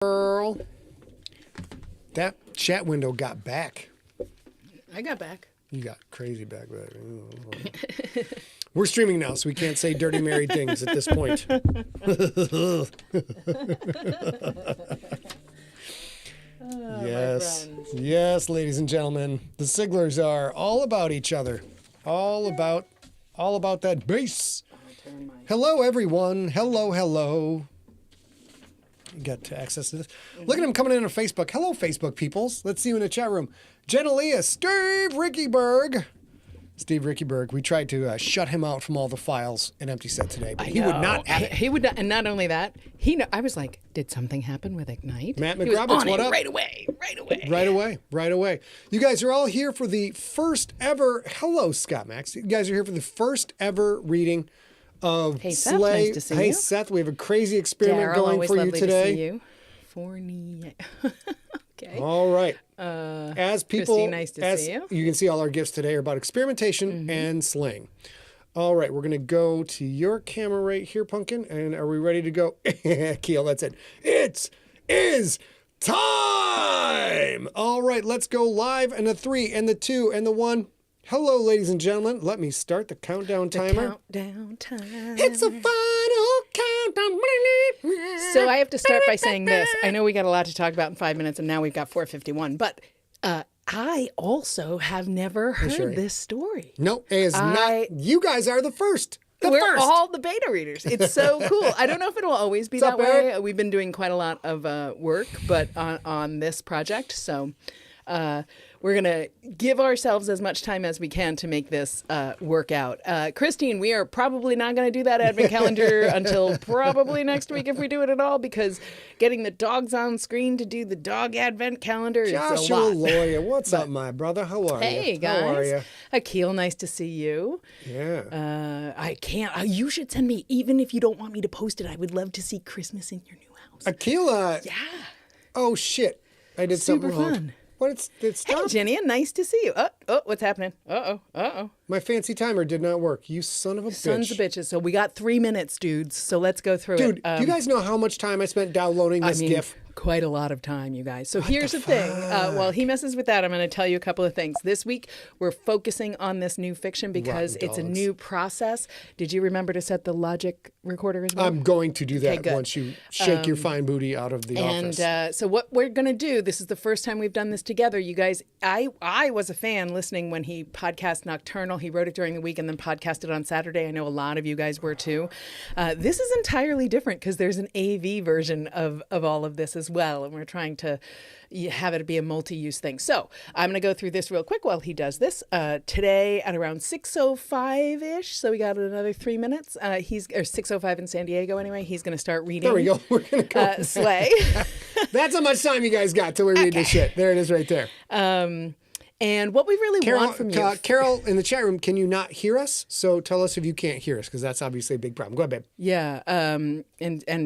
Girl. That chat window got back. I got back. You got crazy back. We're streaming now, so we can't say dirty married things at this point. Yes. Yes, ladies and gentlemen. The Siglers are all about each other. All about that bass. Hello, everyone. Hello. You got access to this. Look at him coming in on Facebook. Hello, Facebook peoples. Let's see you in the chat room. Genelia, Steve Rickyberg. We tried to shut him out from all the files in Empty Set today, but he would not have it. He would not, and not only that, I was like, did something happen with Ignite? Matt McRoberts, what up? Right away. You guys are all here for the first ever, hello, Scott Max. You guys are here for the first ever reading of Hey, Seth, Slay. nice to see hey, you. Seth, we have a crazy experiment Daryl, going always for you lovely today. To see you. Okay. All right. As people, Christine, nice to see you. You can see all our gifts today are about experimentation and slaying. All right, we're going to go to your camera right here, Pumpkin. And are we ready to go? Keel, that's it. It is time. All right, let's go live. And the 3 and the 2 and the 1. Hello, ladies and gentlemen. Let me start the countdown timer. Countdown time. It's a final countdown. So I have to start by saying this. I know we got a lot to talk about in 5 minutes, and now we've got 4:51. But I also have never heard this story. No, it is not. You guys are the first. We're all the beta readers. It's so cool. I don't know if it'll always be that way. We've been doing quite a lot of work, but on this project, so. We're going to give ourselves as much time as we can to make this work out. Christine, we are probably not going to do that advent calendar until probably next week if we do it at all, because getting the dogs on screen to do the dog advent calendar is a lot. Joshua Lawyer, what's up, my brother? How are you? Hey, guys. How are you? Akil, nice to see you. Yeah. I can't. You should send me, even if you don't want me to post it, I would love to see Christmas in your new house. Akil, yeah. Oh, shit. I did Super something wrong. fun. What? It Hey, stopped? Jenny, nice to see you. Oh, what's happening? Uh-oh. My fancy timer did not work. You son of a bitch. Sons of bitches. So we got 3 minutes, dudes. So let's go through it. Dude, do you guys know how much time I spent downloading this GIF? Quite a lot of time, you guys. So here's the thing. While he messes with that, I'm going to tell you a couple of things. This week, we're focusing on this new fiction because it's a new process. Did you remember to set the logic recorder as well? I'm going to do that good. once you shake your fine booty out of the office. And so what we're going to do, this is the first time we've done this together. You guys, I was a fan listening when he podcast Nocturnal. He wrote it during the week and then podcasted on Saturday. I know a lot of you guys were too. This is entirely different because there's an AV version of all of this as well. And we're trying to have it be a multi-use thing. So I'm going to go through this real quick while he does this. Today at around 6:05-ish, so we got another 3 minutes. Or 6:05 in San Diego anyway. He's going to start reading. There we go. We're going to go. Slay. That's how much time you guys got till we read this shit. There it is right there. And what we really want from you. Carol, in the chat room, can you not hear us? So tell us if you can't hear us, because that's obviously a big problem. Go ahead, babe. Yeah. And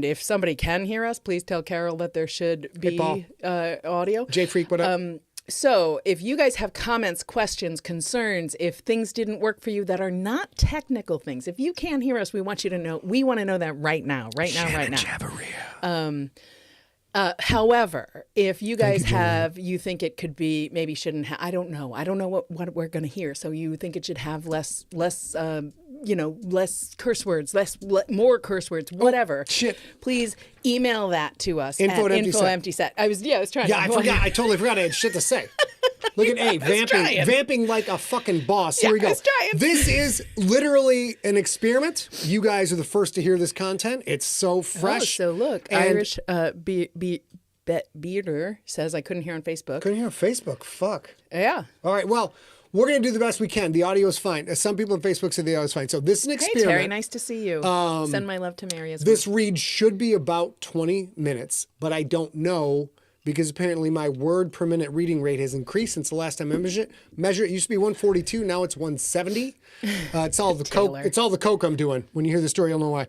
if somebody can hear us, please tell Carol that there should be audio. J Freak, what up? So if you guys have comments, questions, concerns, if things didn't work for you that are not technical things, if you can't hear us, we want you to know. We want to know that right now. However, if you guys you think it could be, maybe shouldn't have, I don't know what we're going to hear. So you think it should have less curse words, more curse words, whatever. Shit. Please email that to us Info at at info@emptyset. I was trying. Yeah, I totally forgot I had shit to say. Look at A, vamping like a fucking boss. Here we go. This is literally an experiment. You guys are the first to hear this content. It's so fresh. Oh, so look, Irish Bearder says I couldn't hear on Facebook. Couldn't hear on Facebook. Fuck. Yeah. All right. Well, we're going to do the best we can. The audio is fine. Some people on Facebook say the audio is fine. So this is an experiment. Hey, Terry, nice to see you. Send my love to Mary as well. This read should be about 20 minutes, but I don't know because apparently my word per minute reading rate has increased since the last time I measured it. It used to be 142. Now it's 170. It's all the coke. It's all the coke I'm doing. When you hear the story, you'll know why.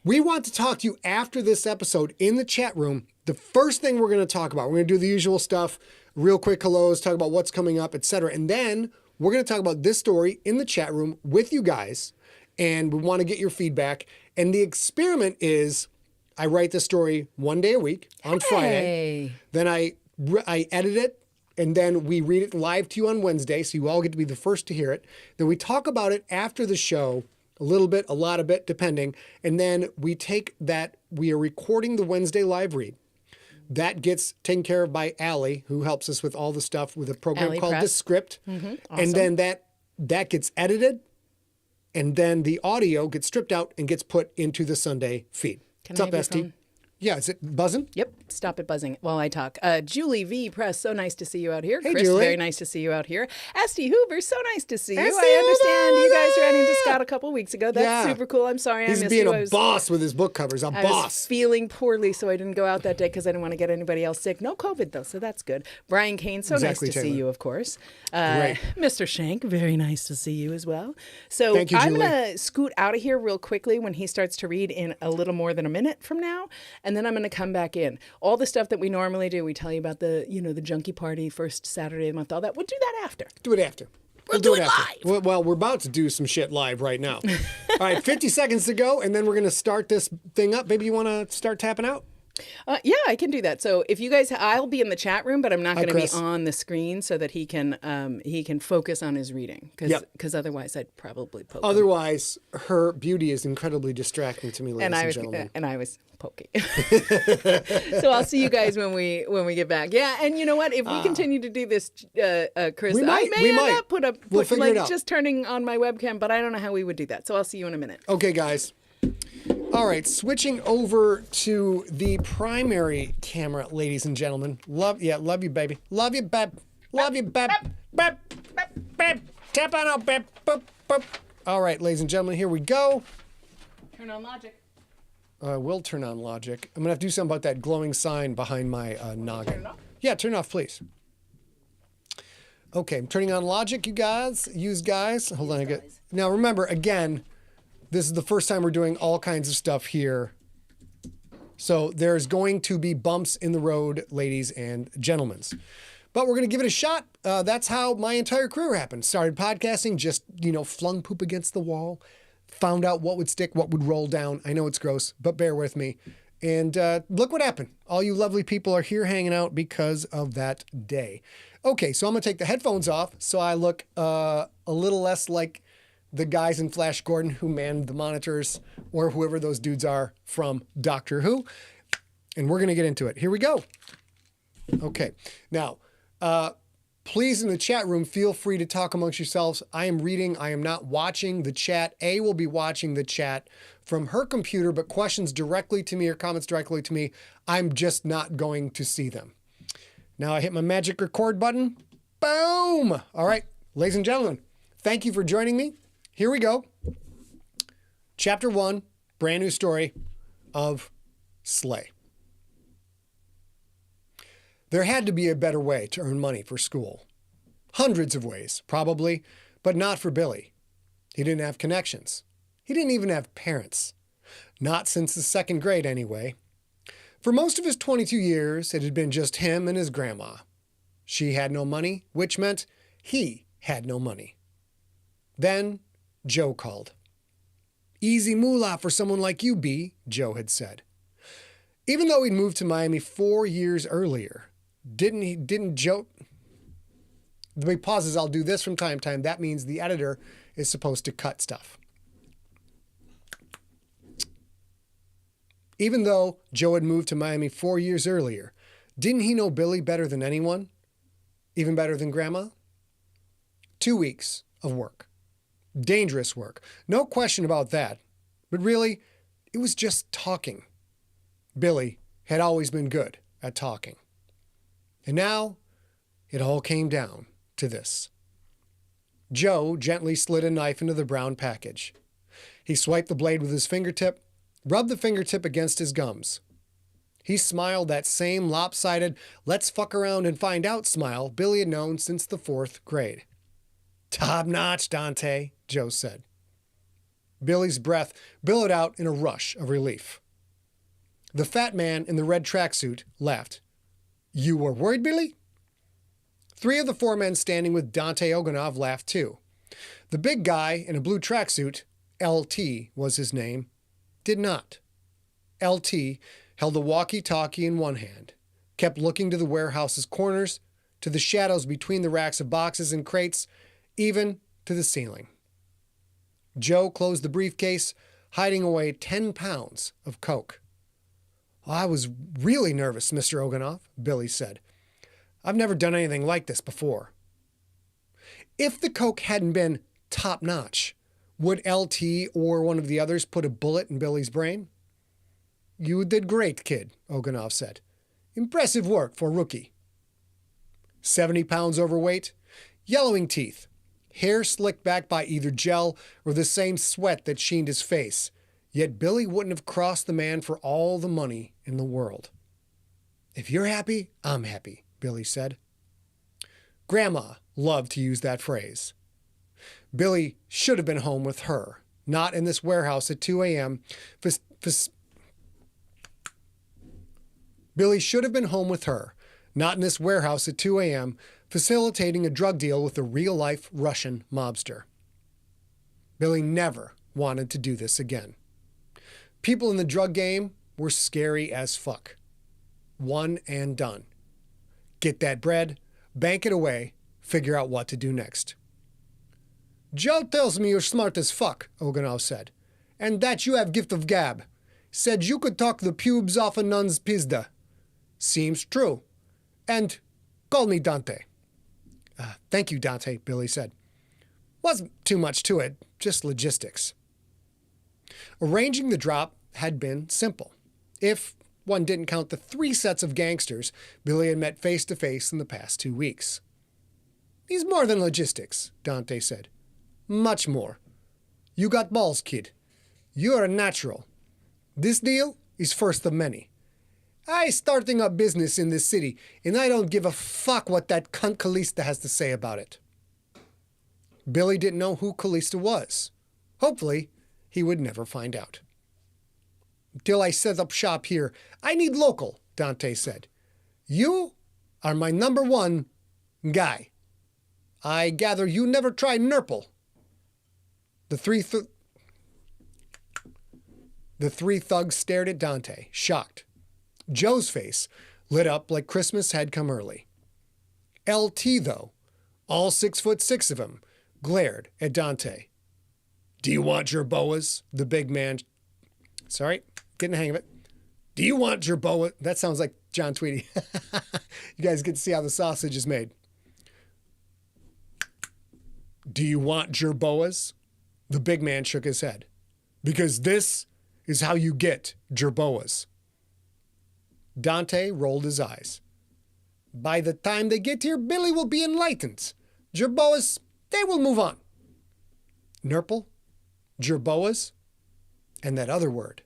We want to talk to you after this episode in the chat room. The first thing we're going to talk about, we're going to do the usual stuff, real quick hellos, talk about what's coming up, etc. And then we're going to talk about this story in the chat room with you guys. And we want to get your feedback. And the experiment is I write the story one day a week on Friday. Hey. Then I edit it, and then we read it live to you on Wednesday, so you all get to be the first to hear it. Then we talk about it after the show, a little bit, a lot of it, depending. And then we take that, we are recording the Wednesday live read. That gets taken care of by Allie, who helps us with all the stuff with a program Allie called Press. The Script. Awesome. And then that gets edited, and then the audio gets stripped out and gets put into the Sunday feed. Can What's I up, have your Esty? phone? Yeah, is it buzzing? Yep. Stop it buzzing while I talk. Julie V. Press, so nice to see you out here. Hey, Chris, Julie. very nice to see you out here. Esty Hoover, so nice to see you. Esty I understand Hoover! you guys ran into Scott a couple weeks ago. That's Yeah. super cool. I'm sorry I He's missed being you. a boss with his book covers. A I was boss. feeling poorly, so I didn't go out that day because I didn't want to get anybody else sick. No COVID, though, so that's good. Brian Kane, so Exactly, nice to see Taylor. you, of course. Great. Mr. Shank, very nice to see you as well. So Thank you, I'm Julie. going to scoot out of here real quickly when he starts to read in a little more than a minute from now, and then I'm going to come back in. All the stuff that we normally do, we tell you about the junkie party first Saturday of the month, all that. We'll do that after. Do it after. We'll do it after. Well, we're about to do some shit live right now. All right, 50 seconds to go, and then we're going to start this thing up. Baby, you want to start tapping out? Yeah, I can do that. So if you guys, I'll be in the chat room, but I'm not going to be Chris. on the screen so that he can focus on his reading. Yep. Because otherwise I'd probably poke him. Otherwise, her beauty is incredibly distracting to me, ladies and gentlemen. And I was poking. So I'll see you guys when we get back. Yeah, and you know what? If we continue to do this, Chris, We might, I we may might. end up We'll figure it out. just turning on my webcam, but I don't know how we would do that. So I'll see you in a minute. Okay, guys. All right, switching over to the primary camera, ladies and gentlemen. Love you, baby. Love you, babe. Love you, babe. Babe, babe, babe. Tap on out, babe. Boop, boop. All right, ladies and gentlemen, here we go. Turn on Logic. I will turn on Logic. I'm going to have to do something about that glowing sign behind my noggin. Turn it off? Yeah, turn it off, please. Okay, I'm turning on Logic, you guys. Hold on. Now, remember, again, this is the first time we're doing all kinds of stuff here. So there's going to be bumps in the road, ladies and gentlemen. But we're going to give it a shot. That's how my entire career happened. Started podcasting, just, flung poop against the wall. Found out what would stick, what would roll down. I know it's gross, but bear with me. And look what happened. All you lovely people are here hanging out because of that day. Okay, so I'm going to take the headphones off so I look a little less like the guys in Flash Gordon who manned the monitors, or whoever those dudes are from Doctor Who. And we're going to get into it. Here we go. Okay. Now, please, in the chat room, feel free to talk amongst yourselves. I am reading. I am not watching the chat. A will be watching the chat from her computer, but questions directly to me or comments directly to me, I'm just not going to see them. Now I hit my magic record button. Boom! All right, ladies and gentlemen, thank you for joining me. Here we go. Chapter 1, brand new story of Slay. There had to be a better way to earn money for school. Hundreds of ways, probably, but not for Billy. He didn't have connections. He didn't even have parents. Not since the second grade, anyway. For most of his 22 years, it had been just him and his grandma. She had no money, which meant he had no money. Then Joe called. "Easy moolah for someone like you, B," Joe had said. Even though he'd moved to Miami 4 years earlier, didn't Joe... The big pauses, I'll do this from time to time. That means the editor is supposed to cut stuff. Even though Joe had moved to Miami 4 years earlier, didn't he know Billy better than anyone? Even better than Grandma? 2 weeks of work. Dangerous work. No question about that. But really, it was just talking. Billy had always been good at talking. And now, it all came down to this. Joe gently slid a knife into the brown package. He swiped the blade with his fingertip, rubbed the fingertip against his gums. He smiled that same lopsided, let's fuck around and find out smile Billy had known since the 4th grade. "Top-notch, Dante," Joe said. Billy's breath billowed out in a rush of relief. The fat man in the red tracksuit laughed. "You were worried, Billy?" 3 of the 4 men standing with Dante Oganov laughed too. The big guy in a blue tracksuit, LT was his name, did not. LT held a walkie-talkie in one hand, kept looking to the warehouse's corners, to the shadows between the racks of boxes and crates, even to the ceiling. Joe closed the briefcase, hiding away 10 pounds of coke. "I was really nervous, Mr. Oganoff," Billy said. "I've never done anything like this before." If the coke hadn't been top-notch, would LT or one of the others put a bullet in Billy's brain? "You did great, kid," Oganoff said. "Impressive work for a rookie." 70 pounds overweight, yellowing teeth, hair slicked back by either gel or the same sweat that sheened his face. Yet Billy wouldn't have crossed the man for all the money in the world. "If you're happy, I'm happy," Billy said. Grandma loved to use that phrase. Billy should have been home with her, not in this warehouse at 2 a.m. Billy should have been home with her, not in this warehouse at 2 a.m., facilitating a drug deal with a real-life Russian mobster. Billy never wanted to do this again. People in the drug game were scary as fuck. One and done. Get that bread, bank it away, figure out what to do next. "Joe tells me you're smart as fuck," Oganoff said, "and that you have gift of gab. Said you could talk the pubes off a nun's pizda. Seems true. And call me Dante." "Thank you, Dante," Billy said. Wasn't too much to it, just logistics. Arranging the drop had been simple, if one didn't count the 3 sets of gangsters Billy had met face-to-face in the past 2 weeks. "He's more than logistics," Dante said. "Much more. You got balls, kid. You're a natural. This deal is first of many. I starting up business in this city, and I don't give a fuck what that cunt Calista has to say about it." Billy didn't know who Calista was. Hopefully, he would never find out. "Till I set up shop here, I need local," Dante said. "You are my number 1 guy. I gather you never tried Nurple." The three thugs stared at Dante, shocked. Joe's face lit up like Christmas had come early. LT, though, all 6'6" of him, glared at Dante. "Do you want your boas?" The big man... Sorry, getting the hang of it. "Do you want your boa?" That sounds like John Tweedy. You guys get to see how the sausage is made. "Do you want jerboas?" The big man shook his head. "Because this is how you get jerboas." Dante rolled his eyes. "By the time they get here, Billy will be enlightened. Jerboas, they will move on." Nurple, jerboas, and that other word,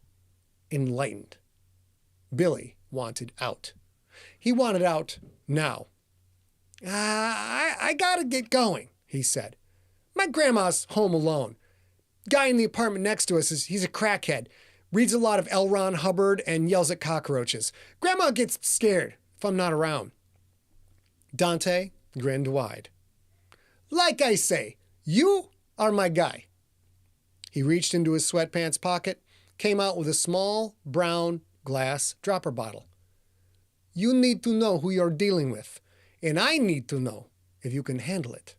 enlightened. Billy wanted out. He wanted out now. I gotta get going," he said. "My grandma's home alone. Guy in the apartment next to us, he's a crackhead. Reads a lot of L. Ron Hubbard and yells at cockroaches. Grandma gets scared if I'm not around." Dante grinned wide. "Like I say, you are my guy." He reached into his sweatpants pocket, came out with a small, brown, glass dropper bottle. "You need to know who you're dealing with, and I need to know if you can handle it."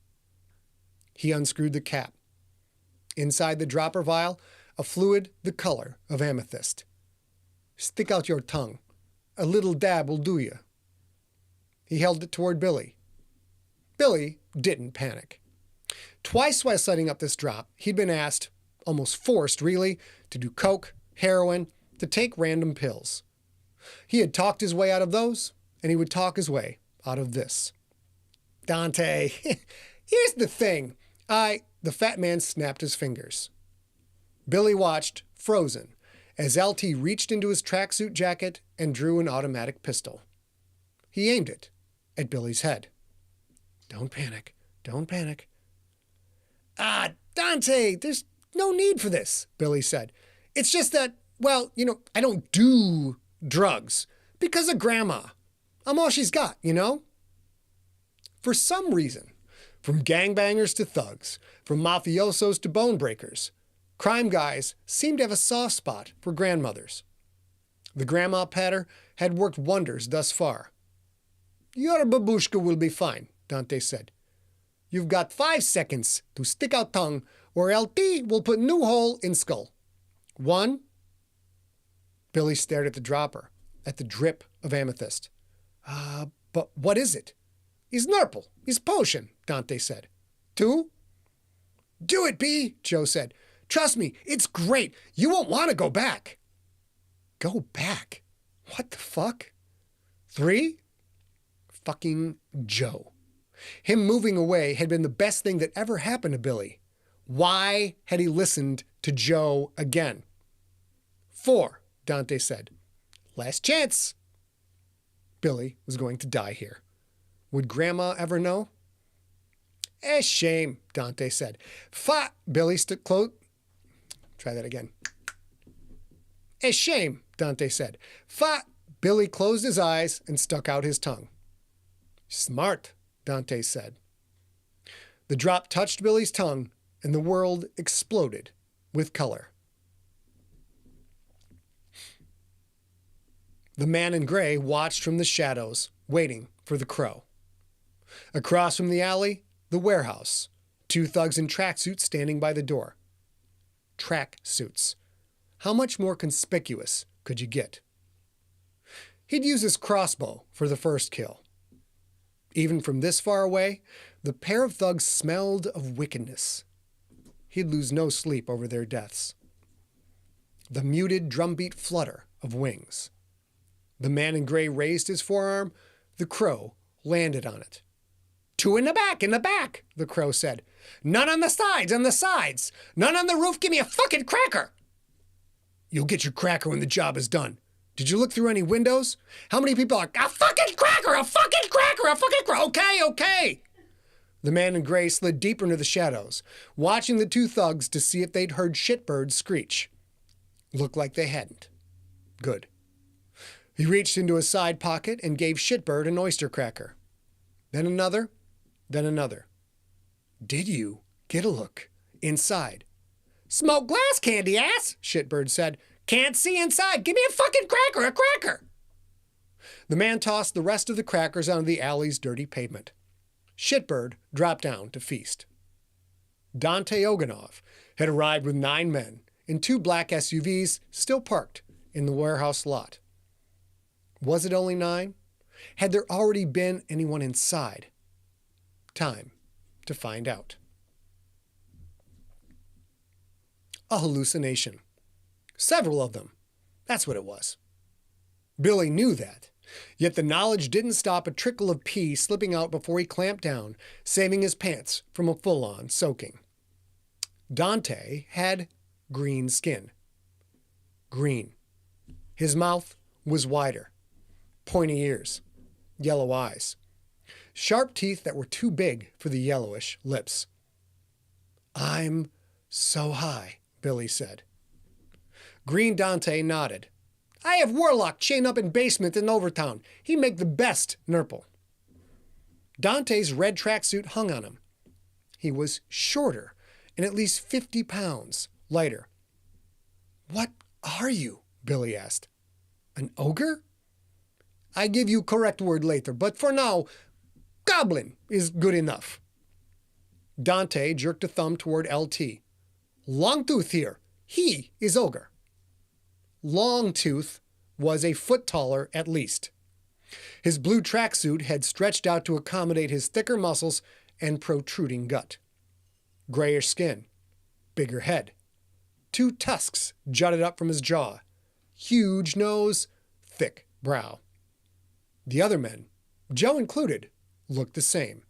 He unscrewed the cap. Inside the dropper vial, a fluid the color of amethyst. "Stick out your tongue. A little dab will do you." He held it toward Billy. Billy didn't panic. Twice while setting up this drop, he'd been asked, almost forced really, to do coke, heroin, to take random pills. He had talked his way out of those, and he would talk his way out of this. "Dante, here's the thing. The fat man snapped his fingers. Billy watched, frozen, as LT reached into his tracksuit jacket and drew an automatic pistol. He aimed it at Billy's head. "Don't panic. Don't panic." "Dante, there's no need for this," Billy said. "It's just that, well, I don't do drugs because of Grandma. I'm all she's got, For some reason, from gangbangers to thugs, from mafiosos to bone breakers, crime guys seem to have a soft spot for grandmothers. The grandma patter had worked wonders thus far. Your babushka will be fine, Dante said. You've got 5 seconds to stick out tongue, or LT will put new hole in skull. 1. Billy stared at the dropper, at the drip of amethyst. But what is it? Is Nurple, is potion, Dante said. 2. Do it, B, Joe said. Trust me, it's great. You won't want to go back. Go back? What the fuck? 3. Fucking Joe. Him moving away had been the best thing that ever happened to Billy. Why had he listened to Joe again? 4, Dante said. Last chance. Billy was going to die here. Would Grandma ever know? A shame, Dante said. Billy stood close. Try that again. A shame, Dante said. Billy closed his eyes and stuck out his tongue. Smart, Dante said. The drop touched Billy's tongue, and the world exploded with color. The man in gray watched from the shadows, waiting for the crow. Across from the alley, the warehouse. 2 thugs in tracksuits standing by the door. Tracksuits. How much more conspicuous could you get? He'd use his crossbow for the first kill. Even from this far away, the pair of thugs smelled of wickedness. He'd lose no sleep over their deaths. The muted drumbeat flutter of wings. The man in gray raised his forearm. The crow landed on it. 2 in the back, the crow said. None on the sides. None on the roof, give me a fucking cracker. You'll get your cracker when the job is done. Did you look through any windows? How many people are, a fucking cracker, a fucking cracker, a fucking cracker. Okay. The man in gray slid deeper into the shadows, watching the 2 thugs to see if they'd heard shitbirds screech. Looked like they hadn't. Good. He reached into his side pocket and gave Shitbird an oyster cracker. Then another, then another. Did you get a look inside? Smoke glass candy, ass, Shitbird said. Can't see inside. Give me a fucking cracker, a cracker. The man tossed the rest of the crackers onto the alley's dirty pavement. Shitbird dropped down to feast. Dante Oganov had arrived with 9 men in 2 black SUVs still parked in the warehouse lot. Was it only 9? Had there already been anyone inside? Time to find out. A hallucination. Several of them. That's what it was. Billy knew that, yet the knowledge didn't stop a trickle of pee slipping out before he clamped down, saving his pants from a full-on soaking. Dante had green skin. Green. His mouth was wider. Pointy ears. Yellow eyes. Sharp teeth that were too big for the yellowish lips. I'm so high, Billy said. Green Dante nodded. I have Warlock chained up in basement in Overtown. He make the best Nurple. Dante's red tracksuit hung on him. He was shorter and at least 50 pounds lighter. What are you? Billy asked. An ogre? I give you correct word later, but for now, goblin is good enough. Dante jerked a thumb toward LT. Longtooth here. He is ogre. Longtooth was a foot taller at least. His blue tracksuit had stretched out to accommodate his thicker muscles and protruding gut. Grayish skin. Bigger head. 2 tusks jutted up from his jaw. Huge nose. Thick brow. The other men, Joe included, looked the same.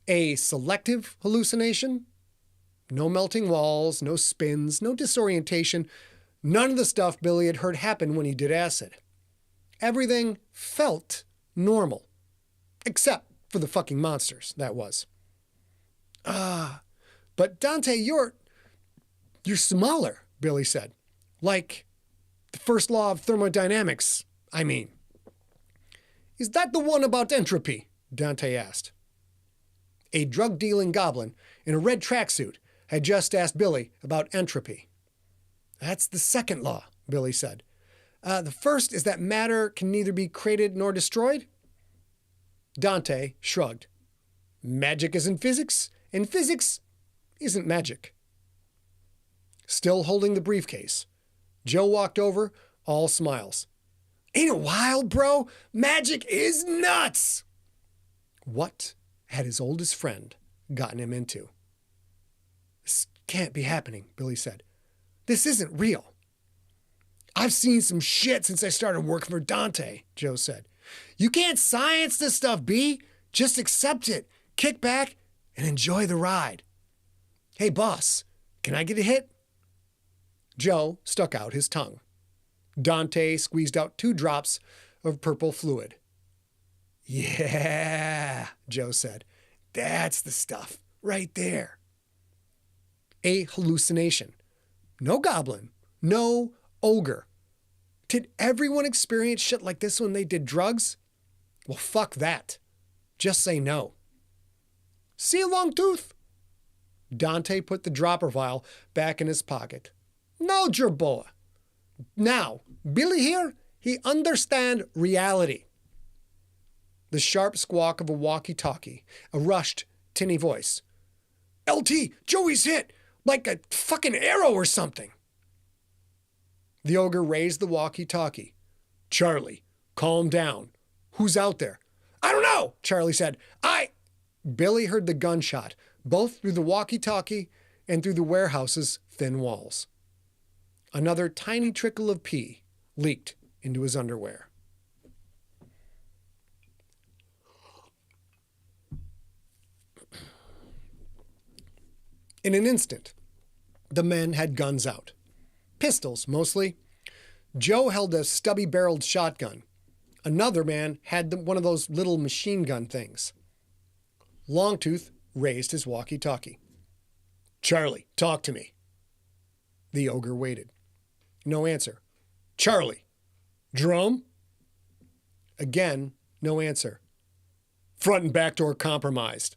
A selective hallucination? No melting walls, no spins, no disorientation, none of the stuff Billy had heard happen when he did acid. Everything felt normal. Except for the fucking monsters, that was. But Dante, you're smaller, Billy said. Like the first law of thermodynamics, I mean. Is that the one about entropy? Dante asked. A drug-dealing goblin in a red tracksuit had just asked Billy about entropy. That's the second law, Billy said. The first is that matter can neither be created nor destroyed. Dante shrugged. Magic isn't physics, and physics isn't magic. Still holding the briefcase, Joe walked over, all smiles. Ain't it wild, bro? Magic is nuts! What had his oldest friend gotten him into? This can't be happening, Billy said. This isn't real. I've seen some shit since I started working for Dante, Joe said. You can't science this stuff, B. Just accept it, kick back, and enjoy the ride. Hey, boss, can I get a hit? Joe stuck out his tongue. Dante squeezed out 2 drops of purple fluid. Yeah, Joe said. That's the stuff, right there. A hallucination. No goblin, no ogre. Did everyone experience shit like this when they did drugs? Well, fuck that. Just say no. See you, Longtooth? Dante put the dropper vial back in his pocket. No, Jerboa. Now, Billy here, he understand reality. The sharp squawk of a walkie-talkie, a rushed, tinny voice. LT, Joey's hit, like a fucking arrow or something. The ogre raised the walkie-talkie. Charlie, calm down. Who's out there? I don't know, Charlie said. Billy heard the gunshot, both through the walkie-talkie and through the warehouse's thin walls. Another tiny trickle of pee leaked into his underwear. In an instant, the men had guns out. Pistols, mostly. Joe held a stubby-barreled shotgun. Another man had one of those little machine gun things. Longtooth raised his walkie-talkie. Charlie, talk to me. The ogre waited. No answer. Charlie. Drum? Again, no answer. Front and back door compromised.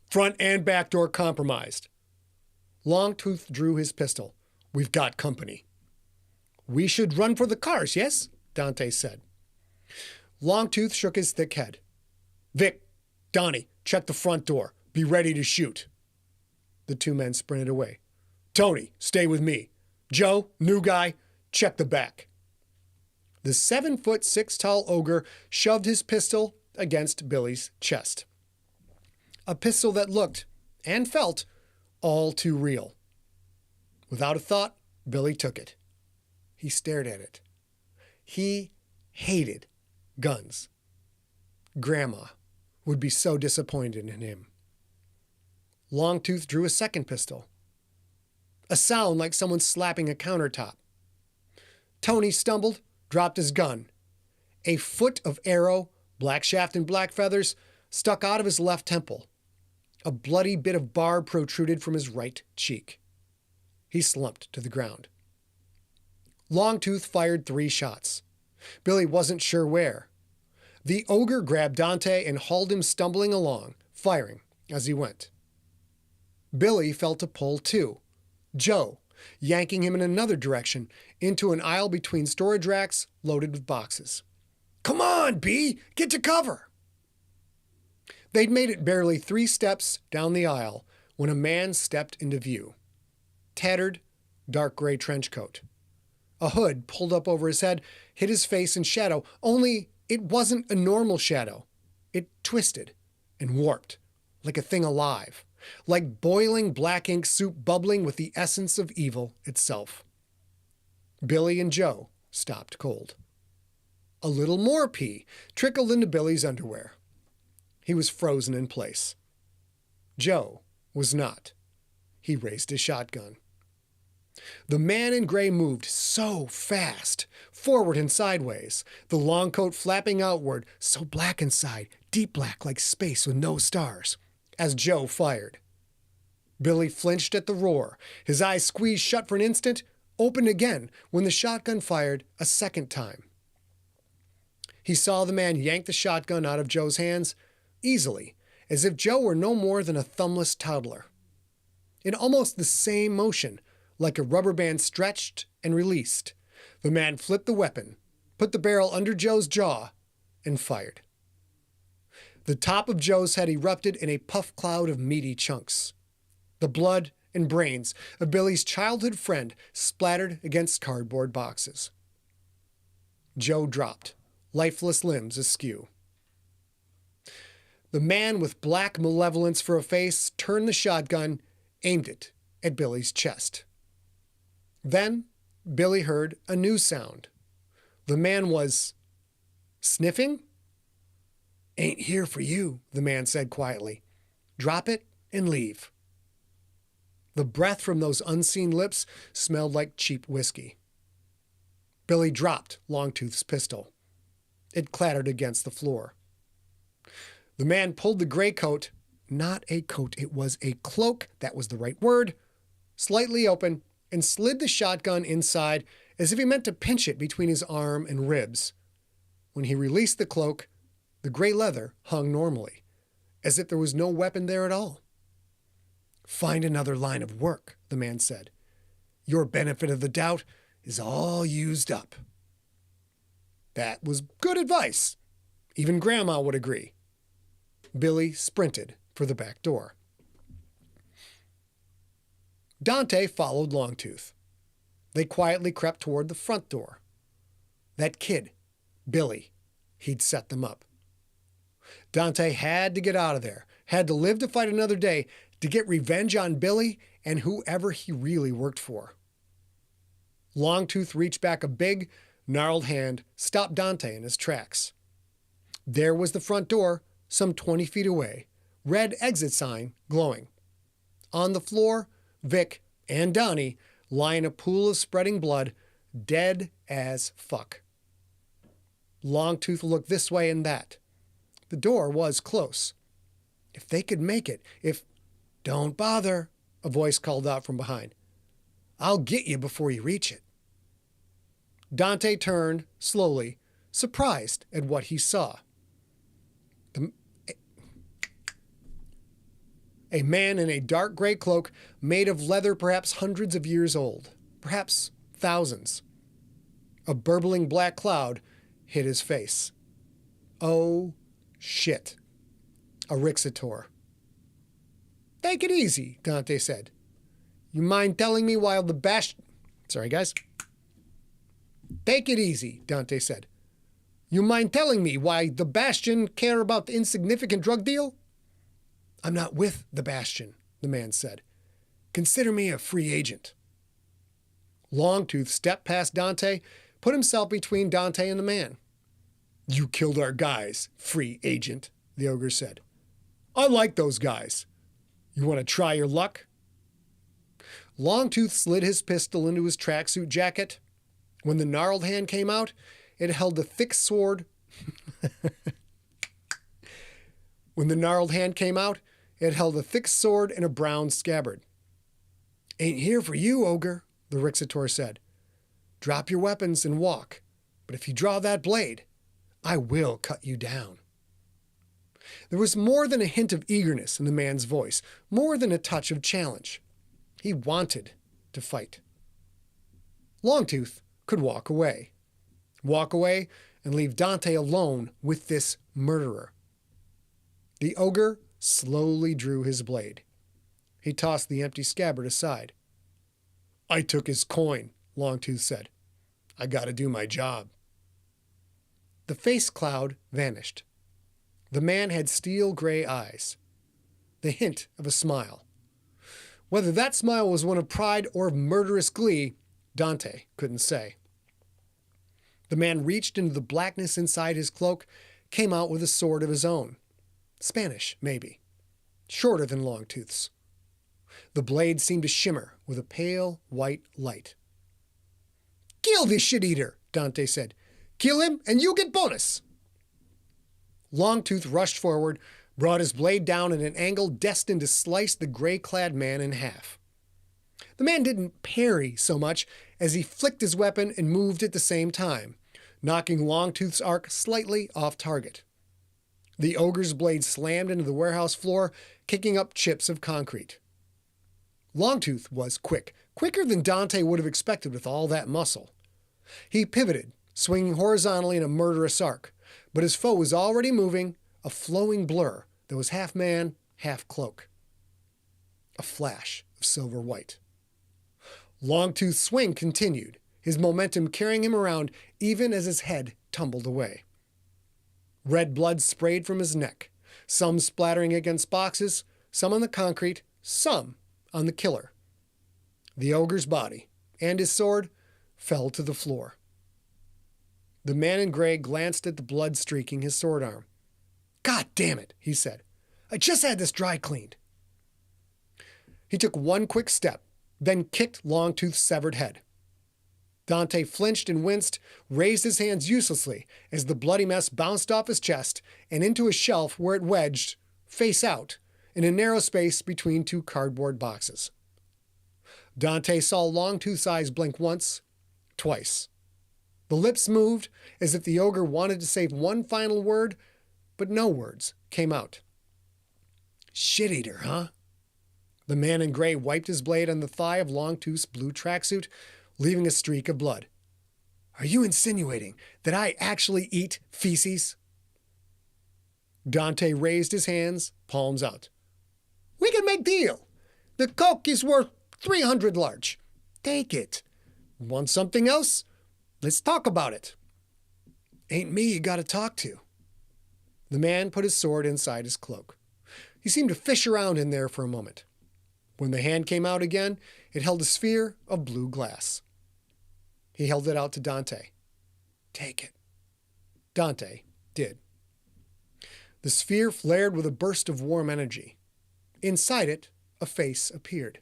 Front and back door compromised. Longtooth drew his pistol. We've got company. We should run for the cars, yes? Dante said. Longtooth shook his thick head. Vic, Donnie, check the front door. Be ready to shoot. The 2 men sprinted away. Tony, stay with me. Joe, new guy, check the back. The 7'6" tall ogre shoved his pistol against Billy's chest. A pistol that looked and felt all too real. Without a thought, Billy took it. He stared at it. He hated guns. Grandma would be so disappointed in him. Longtooth drew a second pistol. A sound like someone slapping a countertop. Tony stumbled, dropped his gun. A foot of arrow, black shaft and black feathers, stuck out of his left temple. A bloody bit of barb protruded from his right cheek. He slumped to the ground. Longtooth fired 3 shots. Billy wasn't sure where. The ogre grabbed Dante and hauled him stumbling along, firing as he went. Billy felt a pull too. Joe, yanking him in another direction, into an aisle between storage racks loaded with boxes. Come on, B, get to cover. They'd made it barely 3 steps down the aisle when a man stepped into view. Tattered, dark gray trench coat. A hood pulled up over his head, hid his face in shadow, only it wasn't a normal shadow. It twisted and warped, like a thing alive, like boiling black ink soup bubbling with the essence of evil itself. Billy and Joe stopped cold. A little more pee trickled into Billy's underwear. He was frozen in place. Joe was not. He raised his shotgun. The man in gray moved so fast, forward and sideways, the long coat flapping outward, so black inside, deep black like space with no stars, as Joe fired. Billy flinched at the roar, his eyes squeezed shut for an instant, opened again when the shotgun fired a second time. He saw the man yank the shotgun out of Joe's hands, easily, as if Joe were no more than a thumbless toddler. In almost the same motion, like a rubber band stretched and released. The man flipped the weapon, put the barrel under Joe's jaw, and fired. The top of Joe's head erupted in a puff cloud of meaty chunks. The blood and brains of Billy's childhood friend splattered against cardboard boxes. Joe dropped, lifeless limbs askew. The man with black malevolence for a face turned the shotgun, aimed it at Billy's chest. Then Billy heard a new sound. The man was sniffing? "Ain't here for you," the man said quietly. "Drop it and leave." The breath from those unseen lips smelled like cheap whiskey. Billy dropped Longtooth's pistol. It clattered against the floor. The man pulled the gray coat, not a coat, it was a cloak, that was the right word, slightly open, and slid the shotgun inside as if he meant to pinch it between his arm and ribs. When he released the cloak, the gray leather hung normally, as if there was no weapon there at all. "Find another line of work," the man said. "Your benefit of the doubt is all used up." That was good advice. Even Grandma would agree. Billy sprinted for the back door. Dante followed Longtooth. They quietly crept toward the front door. That kid, Billy, he'd set them up. Dante had to get out of there, had to live to fight another day, to get revenge on Billy and whoever he really worked for. Longtooth reached back a big, gnarled hand, stopped Dante in his tracks. There was the front door, some 20 feet away, red exit sign glowing. On the floor, Vic and Donnie lie in a pool of spreading blood, dead as fuck. Longtooth looked this way and that. The door was close. If they could make it, if... "Don't bother," a voice called out from behind. "I'll get you before you reach it." Dante turned, slowly, surprised at what he saw. A man in a dark gray cloak made of leather perhaps hundreds of years old, perhaps thousands. A burbling black cloud hid his face. Oh, shit. A Rixator. "Take it easy," Dante said. "You mind telling me why the Sorry, guys. "Take it easy," Dante said. "You mind telling me why the Bastion care about the insignificant drug deal?" "I'm not with the Bastion," the man said. "Consider me a free agent." Longtooth stepped past Dante, put himself between Dante and the man. "You killed our guys, free agent," the ogre said. "I like those guys. You want to try your luck?" Longtooth slid his pistol into his tracksuit jacket. When the gnarled hand came out, it held a thick sword. When the gnarled hand came out, it held a thick sword and a brown scabbard. "Ain't here for you, ogre," the Rixator said. "Drop your weapons and walk, but if you draw that blade, I will cut you down." There was more than a hint of eagerness in the man's voice, more than a touch of challenge. He wanted to fight. Longtooth could walk away and leave Dante alone with this murderer. The ogre slowly drew his blade. He tossed the empty scabbard aside. "I took his coin," Longtooth said. "I gotta do my job." The face cloud vanished. The man had steel gray eyes. The hint of a smile. Whether that smile was one of pride or of murderous glee, Dante couldn't say. The man reached into the blackness inside his cloak, came out with a sword of his own. Spanish, maybe. Shorter than Longtooth's. The blade seemed to shimmer with a pale white light. "Kill this shit-eater," Dante said. "Kill him and you get bonus." Longtooth rushed forward, brought his blade down at an angle destined to slice the gray-clad man in half. The man didn't parry so much as he flicked his weapon and moved at the same time, knocking Longtooth's arc slightly off target. The ogre's blade slammed into the warehouse floor, kicking up chips of concrete. Longtooth was quick quicker than Dante would have expected with all that muscle. He pivoted, swinging horizontally in a murderous arc, but his foe was already moving, a flowing blur that was half man, half cloak. A flash of silver white. Longtooth's swing continued, his momentum carrying him around even as his head tumbled away. Red blood sprayed from his neck, some splattering against boxes, some on the concrete, some on the killer. The ogre's body and his sword fell to the floor. The man in gray glanced at the blood streaking his sword arm. "God damn it," he said. "I just had this dry cleaned." He took one quick step, then kicked Longtooth's severed head. Dante flinched and winced, raised his hands uselessly as the bloody mess bounced off his chest and into a shelf where it wedged, face out, in a narrow space between two cardboard boxes. Dante saw Longtooth's eyes blink once, twice. The lips moved as if the ogre wanted to say one final word, but no words came out. "Shit-eater, huh?" The man in gray wiped his blade on the thigh of Longtooth's blue tracksuit, leaving a streak of blood. "Are you insinuating that I actually eat feces?" Dante raised his hands, palms out. "We can make deal. The coke is worth 300 large. Take it. Want something else? Let's talk about it." "Ain't me you gotta talk to." The man put his sword inside his cloak. He seemed to fish around in there for a moment. When the hand came out again, it held a sphere of blue glass. He held it out to Dante. "Take it." Dante did. The sphere flared with a burst of warm energy. Inside it, a face appeared.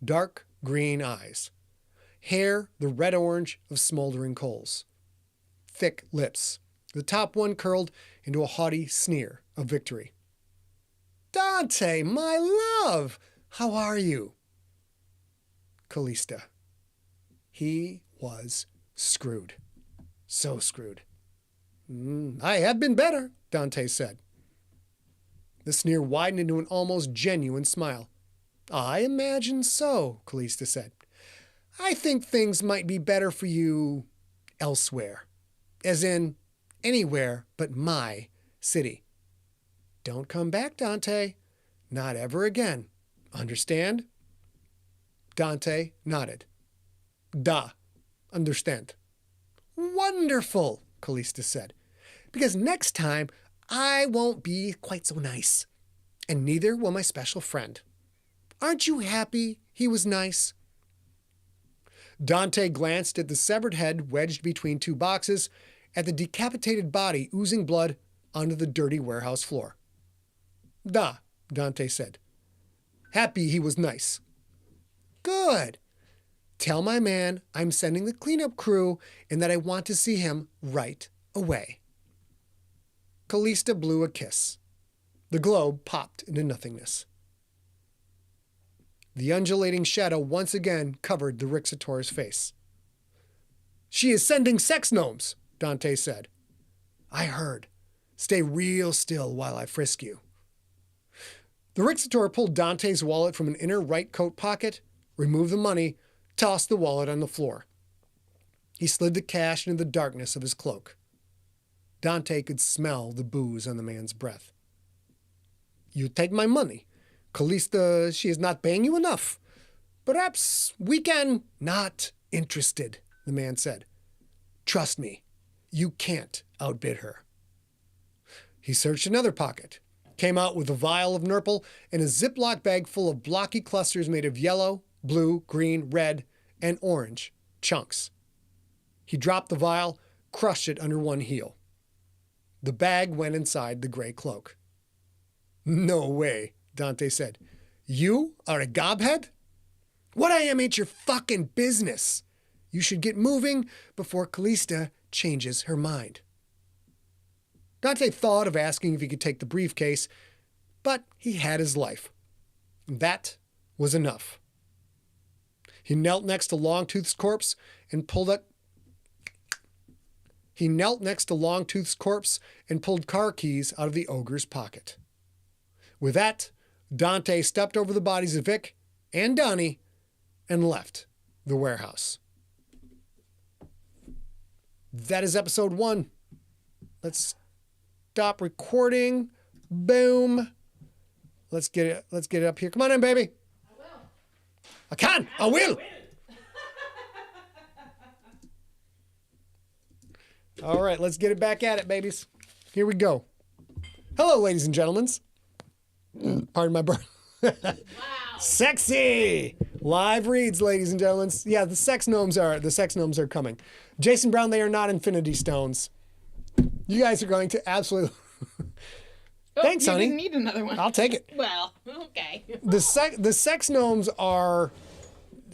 Dark green eyes. Hair the red-orange of smoldering coals. Thick lips, the top one curled into a haughty sneer of victory. "Dante, my love! How are you?" Callista. He was screwed. So screwed. "I have been better," Dante said. The sneer widened into an almost genuine smile. "I imagine so," Callista said. "I think things might be better for you elsewhere. As in, anywhere but my city. Don't come back, Dante. Not ever again. Understand?" Dante nodded. "Da. Understand." "Wonderful," Callista said. "Because next time I won't be quite so nice. And neither will my special friend. Aren't you happy he was nice?" Dante glanced at the severed head wedged between two boxes, at the decapitated body oozing blood onto the dirty warehouse floor. "Da," Dante said. "Happy he was nice." "Good. Tell my man I'm sending the cleanup crew and that I want to see him right away." Callista blew a kiss. The globe popped into nothingness. The undulating shadow once again covered the Rixator's face. "She is sending sex gnomes," Dante said. "I heard. Stay real still while I frisk you." The Rixator pulled Dante's wallet from an inner right coat pocket, removed the money, tossed the wallet on the floor. He slid the cash into the darkness of his cloak. Dante could smell the booze on the man's breath. "You take my money. Callista, she is not paying you enough. Perhaps we can—" "Not interested," the man said. "Trust me, you can't outbid her." He searched another pocket, came out with a vial of Nurple and a Ziploc bag full of blocky clusters made of yellow, blue, green, red, and orange chunks. He dropped the vial, crushed it under one heel. The bag went inside the gray cloak. "No way," Dante said. "You are a gobhead? What I am ain't your fucking business. You should get moving before Callista changes her mind." Dante thought of asking if he could take the briefcase, but he had his life. That was enough. He knelt next to Longtooth's corpse and pulled car keys out of the ogre's pocket. With that, Dante stepped over the bodies of Vic and Donnie and left the warehouse. That is episode 1. Let's stop recording. Boom. Let's get it up here. Come on in, baby. I will. I can. I will. All right, let's get it back at it, babies. Here we go. Hello, ladies and gentlemen. Pardon my breath. Wow. Sexy live reads, ladies and gentlemen. Yeah, the sex gnomes are coming. Jason Brown, they are not infinity stones. You guys are going to absolutely. Thanks, honey. You didn't need another one. I'll take it. Well, okay. The sex gnomes are.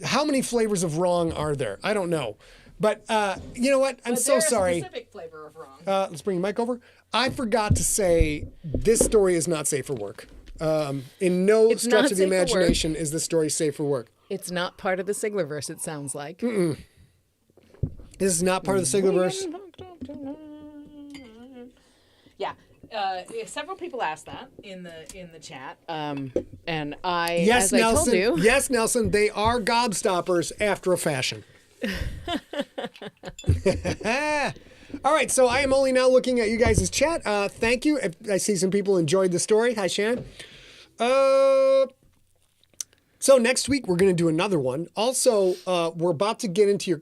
How many flavors of wrong are there? I don't know. But you know what? I'm so sorry. There's a specific flavor of wrong. Let's bring the mic over. I forgot to say this story is not safe for work. In no stretch of the imagination is this story safe for work. It's not part of the Siglerverse, it sounds like. This is not part of the Siglerverse. Yeah. Several people asked that in the chat, and I, Yes, as Nelson. I told you, Yes, Nelson. They are gobstoppers after a fashion. All right, so I am only now looking at you guys' chat. Thank you. I see some people enjoyed the story. Hi, Shan. So next week we're going to do another one. Also, we're about to get into your.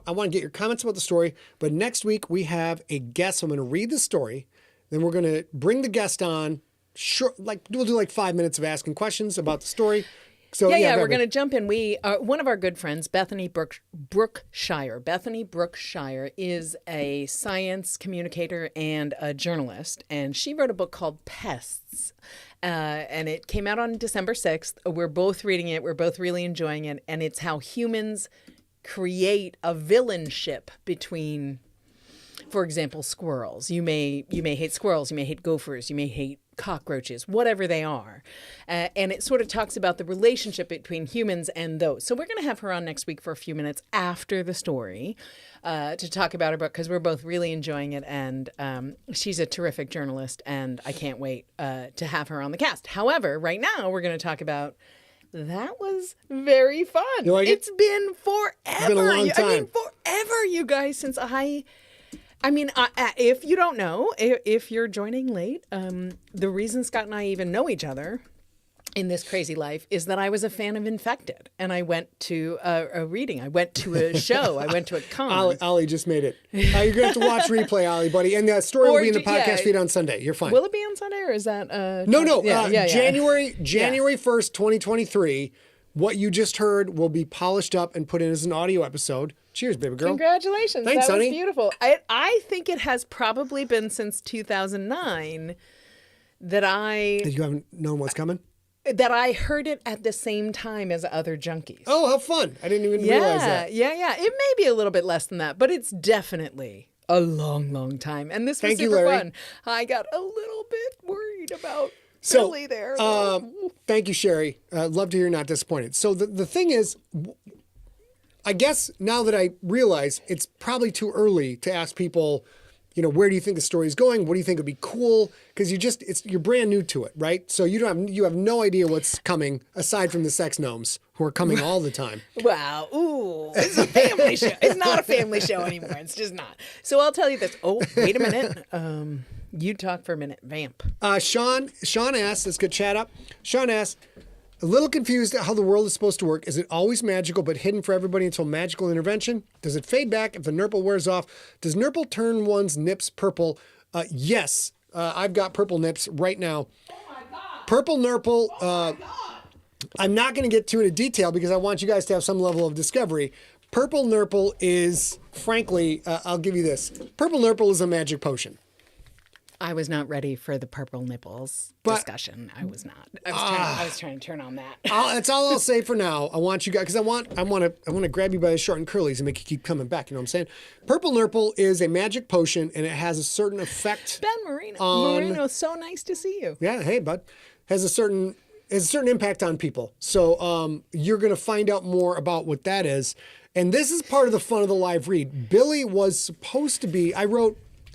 I want to get your comments about the story, but next week we have a guest. So I'm going to read the story, then we're going to bring the guest on. Sure, we'll do 5 minutes of asking questions about the story. So yeah, we're going to jump in. We one of our good friends, Bethany Brookshire. Bethany Brookshire is a science communicator and a journalist, and she wrote a book called Pests, and it came out on December 6th. We're both reading it. We're both really enjoying it, and it's how humans create a villainship between, for example, squirrels. You may hate squirrels. You may hate gophers. You may hate cockroaches, whatever they are. And it sort of talks about the relationship between humans and those. So we're going to have her on next week for a few minutes after the story to talk about her book, because we're both really enjoying it. And she's a terrific journalist, and I can't wait to have her on the cast. However, right now we're going to talk about that was very fun. You like it? It's been forever. It's been a long time. I mean, forever, you guys, since I mean, if you don't know, if you're joining late, the reason Scott and I even know each other in this crazy life is that I was a fan of Infected, and I went to a reading. I went to a show. I went to a con. Ollie just made it. You're going to have to watch replay, Ollie, buddy. And the story will be in the podcast feed on Sunday. You're fine. Will it be on Sunday, or is that... No. Yeah. January 1st, 2023. What you just heard will be polished up and put in as an audio episode. Cheers, baby girl. Congratulations. Thanks, that was honey. beautiful. I think it has probably been since 2009 that you haven't known what's coming? that I heard it at the same time as other junkies. Oh, how fun. I didn't even realize that. Yeah. It may be a little bit less than that, but it's definitely a long, long time. And this was Thank you, super Larry. fun. I got a little bit worried about Billy there. Thank you, Sherry. Love to hear you're not disappointed. So the thing is, I guess now that I realize it's probably too early to ask people, where do you think the story is going? What do you think would be cool? Because you're brand new to it, right? So you have no idea what's coming aside from the sex gnomes who are coming all the time. Wow. Ooh. It's a family show. It's not a family show anymore. It's just not. So I'll tell you this. Oh, wait a minute. You talk for a minute. Vamp. Sean asks, let's get chat up. Sean asks, a little confused at how the world is supposed to work. Is it always magical but hidden for everybody until magical intervention? Does it fade back if the nurple wears off? Does nurple turn one's nips purple? Yes. I've got purple nips right now. Oh my God. Purple nurple. Oh my God. I'm not going to get too into detail because I want you guys to have some level of discovery. Purple nurple is, frankly, I'll give you this. Purple nurple is a magic potion. I was not ready for the purple nipples discussion. I was not. I was trying to turn on that. That's all I'll say for now. I want you guys, because I want to grab you by the short and curlies and make you keep coming back. You know what I'm saying? Purple nurple is a magic potion, and it has a certain effect. Ben Marino, so nice to see you. Yeah, hey bud, has a certain impact on people. So you're gonna find out more about what that is, and this is part of the fun of the live read. Billy was supposed to be. I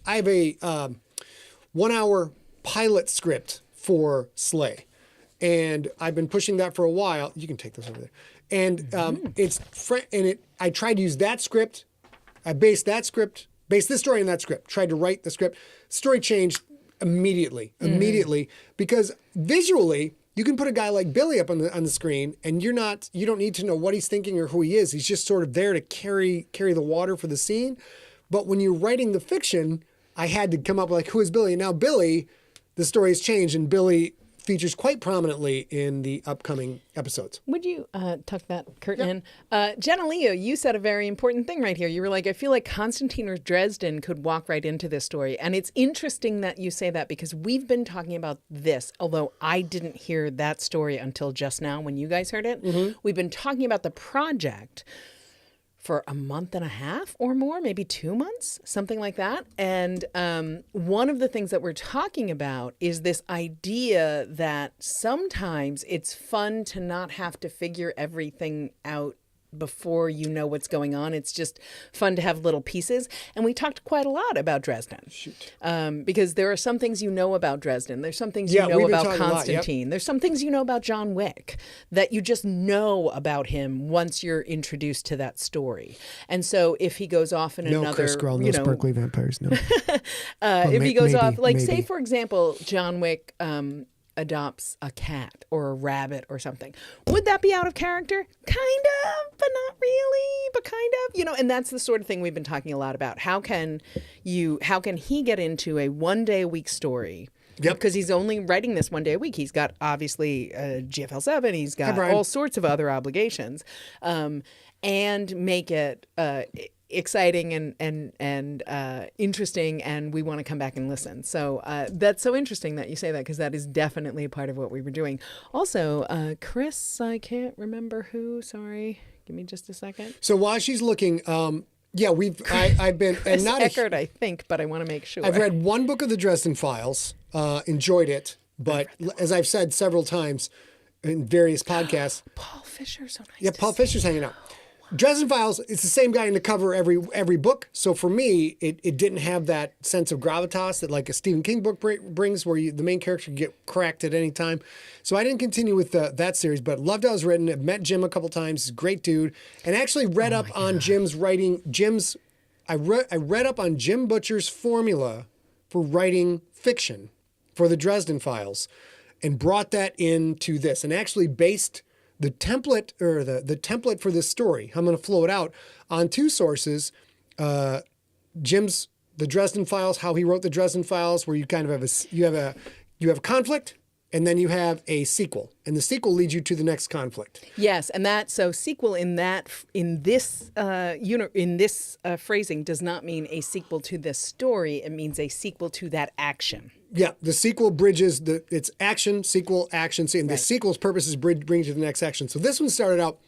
have a 1 hour pilot script for Slay. And I've been pushing that for a while. You can take this over there. And I tried to use that script. I based this story on that script. Tried to write the script. Story changed immediately, because visually you can put a guy like Billy up on the screen, and you don't need to know what he's thinking or who he is. He's just sort of there to carry the water for the scene. But when you're writing the fiction, I had to come up with, like, who is Billy? And now Billy, the story has changed, and Billy features quite prominently in the upcoming episodes. Would you tuck that curtain in? Jenna Leo, you said a very important thing right here. You were like, I feel like Constantine or Dresden could walk right into this story. And it's interesting that you say that, because we've been talking about this, although I didn't hear that story until just now when you guys heard it. Mm-hmm. We've been talking about the project for a month and a half or more, maybe 2 months, something like that. And one of the things that we're talking about is this idea that sometimes it's fun to not have to figure everything out before you know what's going on. It's just fun to have little pieces. And we talked quite a lot about Dresden. Because there are some things you know about Dresden. There's some things you know about Constantine. There's some things you know about John Wick that you just know about him once you're introduced to that story. And so if he goes off in another... No Chris Grohl, no sparkly vampires, no. If he goes off, like say for example, John Wick... adopts a cat or a rabbit or something. Would that be out of character? Kind of, but not really, but kind of. And that's the sort of thing we've been talking a lot about. How can he get into a 1 day a week story? Yep. Because he's only writing this 1 day a week. He's got obviously GFL 7. He's got all sorts of other obligations, and make it exciting and interesting, and we want to come back and listen. So that's so interesting that you say that, because that is definitely a part of what we were doing. Also, Chris, I can't remember who. Sorry, give me just a second. So while she's looking, I've been Chris and not Eckert, I think, but I want to make sure. I've read one book of the Dresden Files, enjoyed it, but as I've said several times in various podcasts, Paul Fisher, so nice. Yeah, Paul Fisher's hanging out. Dresden Files, it's the same guy in the cover every book. So for me, it didn't have that sense of gravitas that like a Stephen King book brings, where the main character can get cracked at any time. So I didn't continue with that series, but loved how it was written. I've met Jim a couple times. He's a great dude. And actually read up on Jim's writing. I read up on Jim Butcher's formula for writing fiction for the Dresden Files, and brought that into this, and actually based the template template for this story. I'm going to flow it out on two sources. The Dresden Files, how he wrote the Dresden Files, where you kind of have you have a conflict, and then you have a sequel, and the sequel leads you to the next conflict. Yes, and sequel in this phrasing does not mean a sequel to this story. It means a sequel to that action. Yeah, the sequel bridges it's action, sequel, action, and the sequel's purpose is bring you to the next action. So this one started out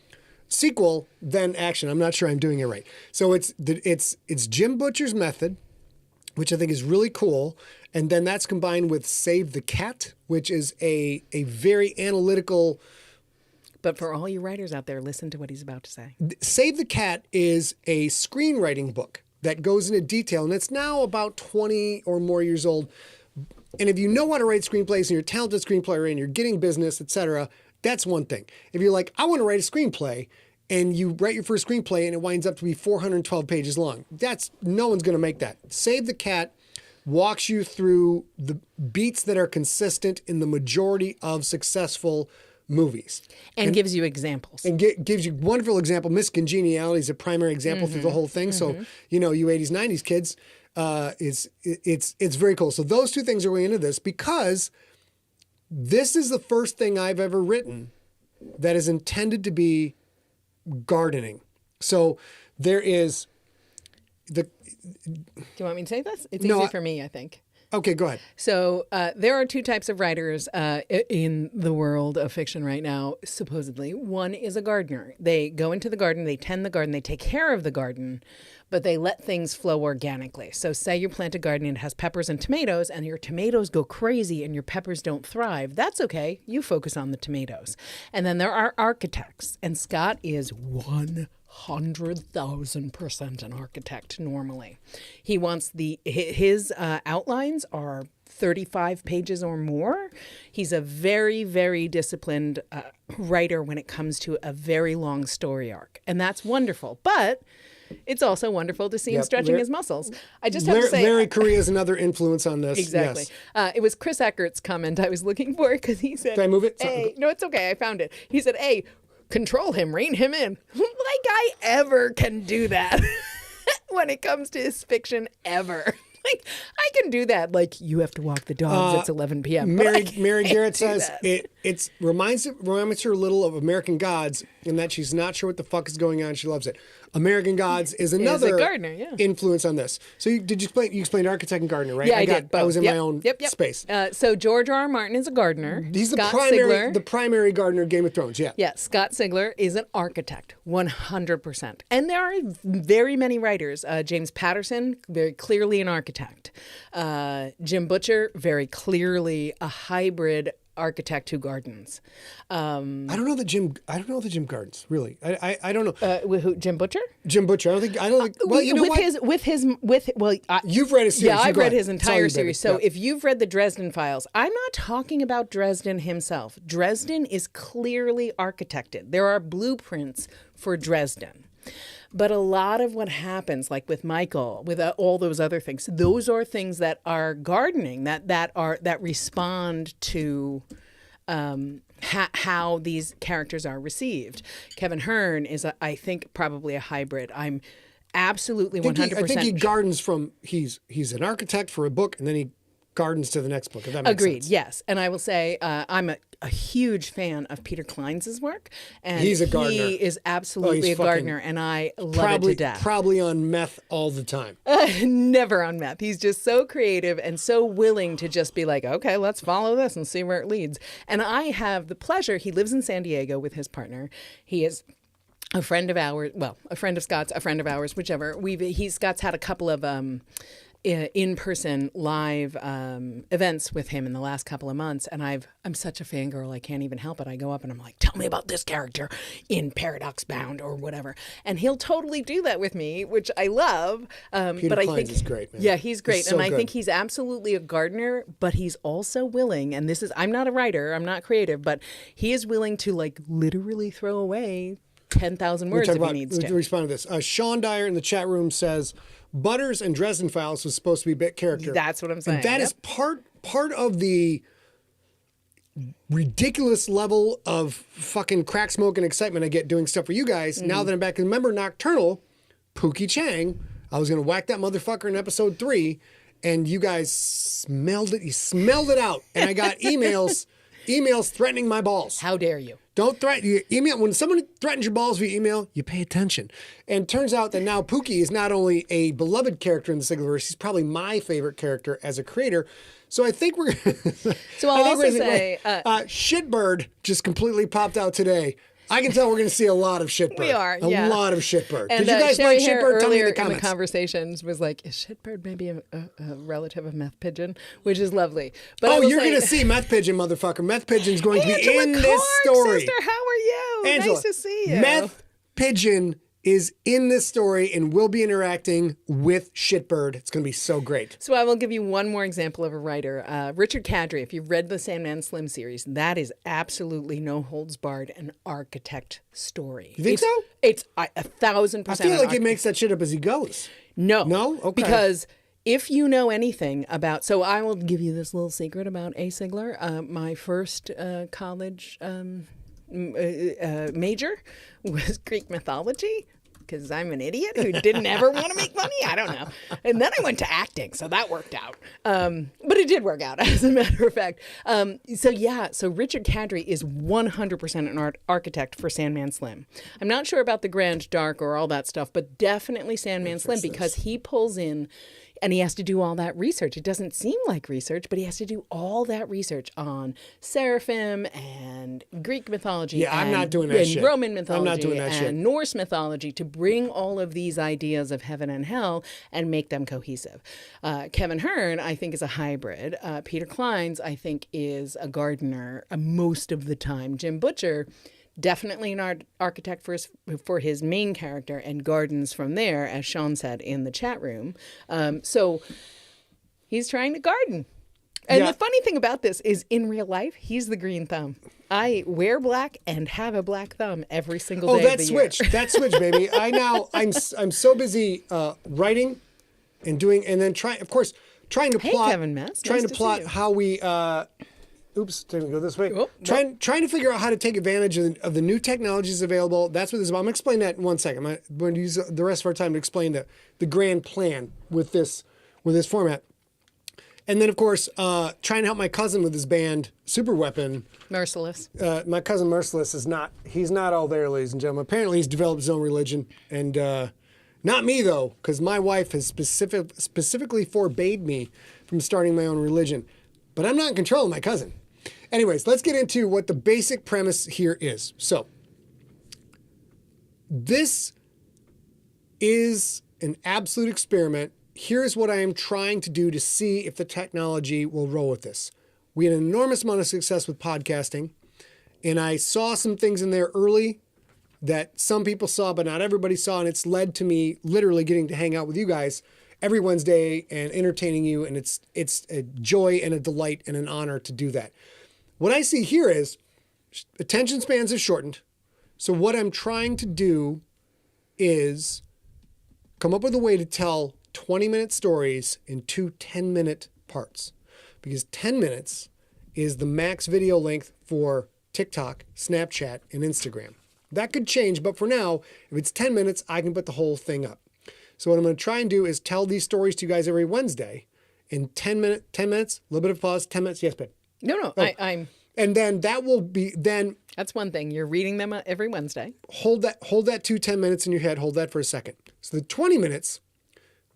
sequel, then action. I'm not sure I'm doing it right. So it's Jim Butcher's method, which I think is really cool, and then that's combined with Save the Cat, which is a very analytical. But for all you writers out there, listen to what he's about to say. Save the Cat is a screenwriting book that goes into detail, and it's now about 20 or more years old. And if you know how to write screenplays and you're a talented screenplayer and you're getting business, etc., that's one thing. If you're like, I want to write a screenplay, and you write your first screenplay and it winds up to be 412 pages long, no one's going to make that. Save the Cat walks you through the beats that are consistent in the majority of successful movies. And gives you examples. And gives you wonderful example. Miss Congeniality is a primary example through the whole thing. Mm-hmm. So, you 80s, 90s kids, it's very cool. So those two things are going into this, because this is the first thing I've ever written that is intended to be gardening. So there is do you want me to say this? It's easy for me, I think. Okay, go ahead. So there are two types of writers in the world of fiction right now, supposedly. One is a gardener. They go into the garden, they tend the garden, they take care of the garden, but they let things flow organically. So say you plant a garden and it has peppers and tomatoes, and your tomatoes go crazy and your peppers don't thrive. That's okay. You focus on the tomatoes. And then there are architects, and Scott is 100,000% an architect normally. He wants his outlines are 35 pages or more. He's a very, very disciplined writer when it comes to a very long story arc. And that's wonderful. But it's also wonderful to see him stretching his muscles. I just have to say... Larry Correa is another influence on this. Exactly. Yes. It was Chris Eckert's comment I was looking for because he said... Did I move it? A, no, it's okay. I found it. He said, A, control him, rein him in. Like I ever can do that when it comes to his fiction ever. Like, I can do that. Like, you have to walk the dogs. It's 11 p.m. Mary Garrett says it reminds her a little of American Gods in that she's not sure what the fuck is going on. She loves it. American Gods is another influence on this. So you explained architect and gardener, right? Yeah, I did. Both. I was in my own space. So George R. R. Martin is a gardener. He's the primary gardener of Game of Thrones, yeah. Yeah, Scott Sigler is an architect, 100%. And there are very many writers. James Patterson, very clearly an architect. Jim Butcher, very clearly a hybrid architect who gardens. I don't know that Jim gardens, really. I don't know. Who, Jim Butcher? Jim Butcher. I don't think. Well, you know what? You've read his series. Yeah, I've read his entire series. So if you've read the Dresden Files, I'm not talking about Dresden himself. Dresden is clearly architected. There are blueprints for Dresden. But a lot of what happens, like with Michael, with all those other things, those are things that are gardening, that respond to how these characters are received. Kevin Hearn is, I think, probably a hybrid. I'm absolutely 100%. I think he gardens from he's an architect for a book, and then he gardens to the next book. If that makes Agreed. sense. Yes, and I will say I'm a huge fan of Peter Klein's work, and he's a gardener. He is absolutely a gardener, and I love it to death. Probably on meth all the time. Never on meth. He's just so creative and so willing to just be like, okay, let's follow this and see where it leads. And I have the pleasure. He lives in San Diego with his partner. He is a friend of ours. Well, a friend of Scott's, a friend of ours, whichever. Scott's had a couple of in-person live events with him in the last couple of months, and I'm such a fangirl, I can't even help it. I go up and I'm like, tell me about this character in Paradox Bound or whatever, and he'll totally do that with me, which I love. Peter Klein's is great, man. Yeah, he's great, and I think he's absolutely a gardener, but he's also willing, and I'm not a writer, I'm not creative, but he is willing to like literally throw away 10,000 words if he needs to. Respond to this. Sean Dyer in the chat room says, Butters and Dresden Files was supposed to be bit character. That's what I'm saying. And that is part of the ridiculous level of fucking crack smoke and excitement I get doing stuff for you guys now that I'm back. Remember Nocturnal, Pookie Chang, I was going to whack that motherfucker in episode 3, and you guys smelled it. You smelled it out. And I got emails threatening my balls. How dare you? Don't threaten your email. When someone threatens your balls via email, you pay attention. And it turns out that now Pookie is not only a beloved character in the Siglerverse, he's probably my favorite character as a creator. So I think we're So I'll also say Shitbird just completely popped out today. I can tell we're going to see a lot of Shitbird. We are, a lot of Shitbird. And Did you guys like Shitbird? Tell me in the comments. In the conversations was like, is Shitbird maybe a relative of Meth Pigeon? Which is lovely. But you're going to see Meth Pigeon, motherfucker. Meth Pigeon's going to be in this story. Sister, how are you? Angela, nice to see you. Meth Pigeon is in this story and will be interacting with Shitbird. It's going to be so great. So I will give you one more example of a writer. Richard Kadrey, if you've read the Sandman Slim series, that is absolutely no holds barred an architect story. You think so? It's 1,000%. I feel like he makes that shit up as he goes. No. No? Okay. Because if you know anything about, so I will give you this little secret about A. Sigler. My first college major was Greek mythology, because I'm an idiot who didn't ever want to make money. I don't know. And then I went to acting, so that worked out. But it did work out, as a matter of fact. So Richard Kadrey is 100% an architect for Sandman Slim. I'm not sure about the Grand Dark or all that stuff, but definitely Sandman Slim, because he pulls in, and he has to do all that research. It doesn't seem like research, but he has to do all that research on Seraphim and Greek mythology. Yeah, I'm not doing that shit. Roman mythology. I'm not doing that shit. And Norse mythology, to bring all of these ideas of heaven and hell and make them cohesive. Kevin Hearn, I think, is a hybrid. Peter Klein's, I think, is a gardener most of the time. Jim Butcher, definitely an architect for his main character, and gardens from there, as Sean said in the chat room. So he's trying to garden. And Yeah. the funny thing about this is in real life, he's the green thumb. I wear black and have a black thumb every single day of the year. That switch, baby. I'm so busy writing and doing, and then trying to Hey, plot. Kevin Mess. Trying Nice to see plot you. how we. Oops, didn't go this way. Oh, trying to figure out how to take advantage of the new technologies available. That's what this is about. I'm going to explain that in 1 second. I'm going to use the rest of our time to explain the grand plan with this format. And then, of course, trying to help my cousin with his band, Super Weapon. Merciless. My cousin Merciless he's not all there, ladies and gentlemen. Apparently he's developed his own religion. And not me, though, because my wife has specifically forbade me from starting my own religion. But I'm not in control of my cousin. Anyways, let's get into what the basic premise here is. So, this is an absolute experiment. Here's what I am trying to do to see if the technology will roll with this. We had an enormous amount of success with podcasting, and I saw some things in there early that some people saw, but not everybody saw, and it's led to me literally getting to hang out with you guys every Wednesday and entertaining you, and it's a joy and a delight and an honor to do that. What I see here is attention spans have shortened. So what I'm trying to do is come up with a way to tell 20-minute stories in two 10-minute parts. Because 10 minutes is the max video length for TikTok, Snapchat, and Instagram. That could change, but for now, if it's 10 minutes, I can put the whole thing up. So what I'm going to try and do is tell these stories to you guys every Wednesday in 10 minutes, a little bit of pause, 10 minutes. Yes, babe. No, Oh. I'm. And then that will be, then That's one thing. You're reading them every Wednesday. hold that 10 minutes in your head. Hold that for a second. So the 20 minutes,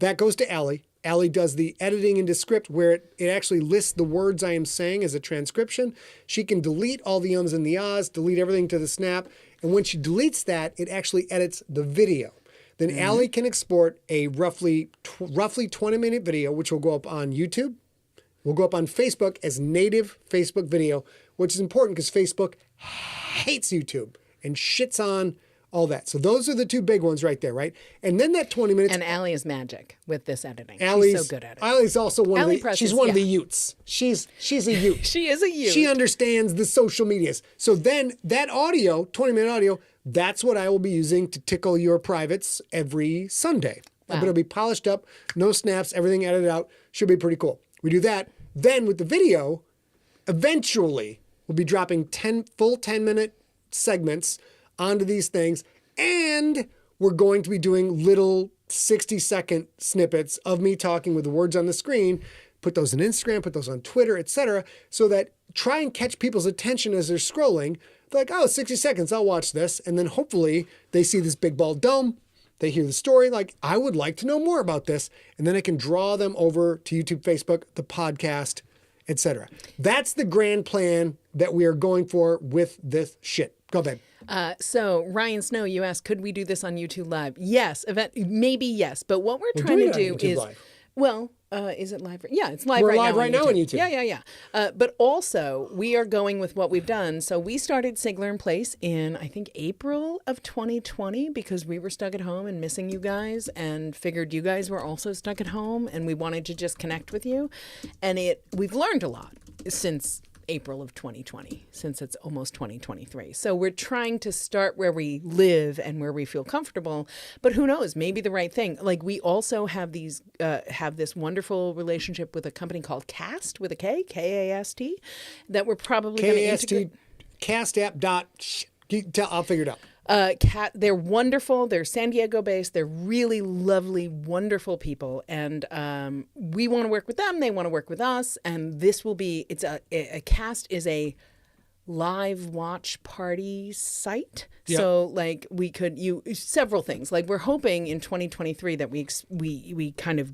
that goes to Allie. Allie does the editing into script where it actually lists the words I am saying as a transcription. She can delete all the ums and the ahs, delete everything to the snap. And when she deletes that, it actually edits the video. Then Allie can export a roughly 20-minute video, which will go up on YouTube. Will go up on Facebook as native Facebook video, which is important because Facebook hates YouTube and shits on all that. So those are the two big ones right there, right? And then that 20 minutes. And Allie is magic with this editing. Allie's She's so good at it. Allie's also one Allie of the. presses, She's one of the yeah. Utes. She's a Ute. She is a you. She understands the social medias. So then that audio, 20-minute audio, that's what I will be using to tickle your privates every Sunday. But it'll be polished up, no snaps, everything edited out. Should be pretty cool. We do that. Then with the video, eventually we'll be dropping 10-minute segments onto these things. And we're going to be doing little 60-second snippets of me talking with the words on the screen. Put those on Instagram, put those on Twitter, etc. So that try and catch people's attention as they're scrolling. They're like, oh, 60 seconds, I'll watch this. And then hopefully they see this big bald dome. They hear the story, like, I would like to know more about this. And then I can draw them over to YouTube, Facebook, the podcast, etc. That's the grand plan that we are going for with this shit. Go, babe. So Ryan Snow, you asked, could we do this on YouTube Live? Yes, maybe yes. But what we're We're trying to doing it on do YouTube is, Live. well, is it live? Yeah, it's live We're right live now. right now on YouTube. Yeah. But also, we are going with what we've done. So we started Sigler and Place in, I think, April of 2020 because we were stuck at home and missing you guys and figured you guys were also stuck at home and we wanted to just connect with you. And we've learned a lot since April of 2020, since it's almost 2023. So we're trying to start where we live and where we feel comfortable, but who knows, maybe the right thing. Like we also have this wonderful relationship with a company called Cast with a K, K-A-S-T, that we're probably going to integrate. Cast app dot. I'll figure it out. They're wonderful. They're San Diego based. They're really lovely, wonderful people. And we want to work with them. They want to work with us. And this will be, a Cast is a live watch party site. Yep. So like we could, several things. Like we're hoping in 2023 that we kind of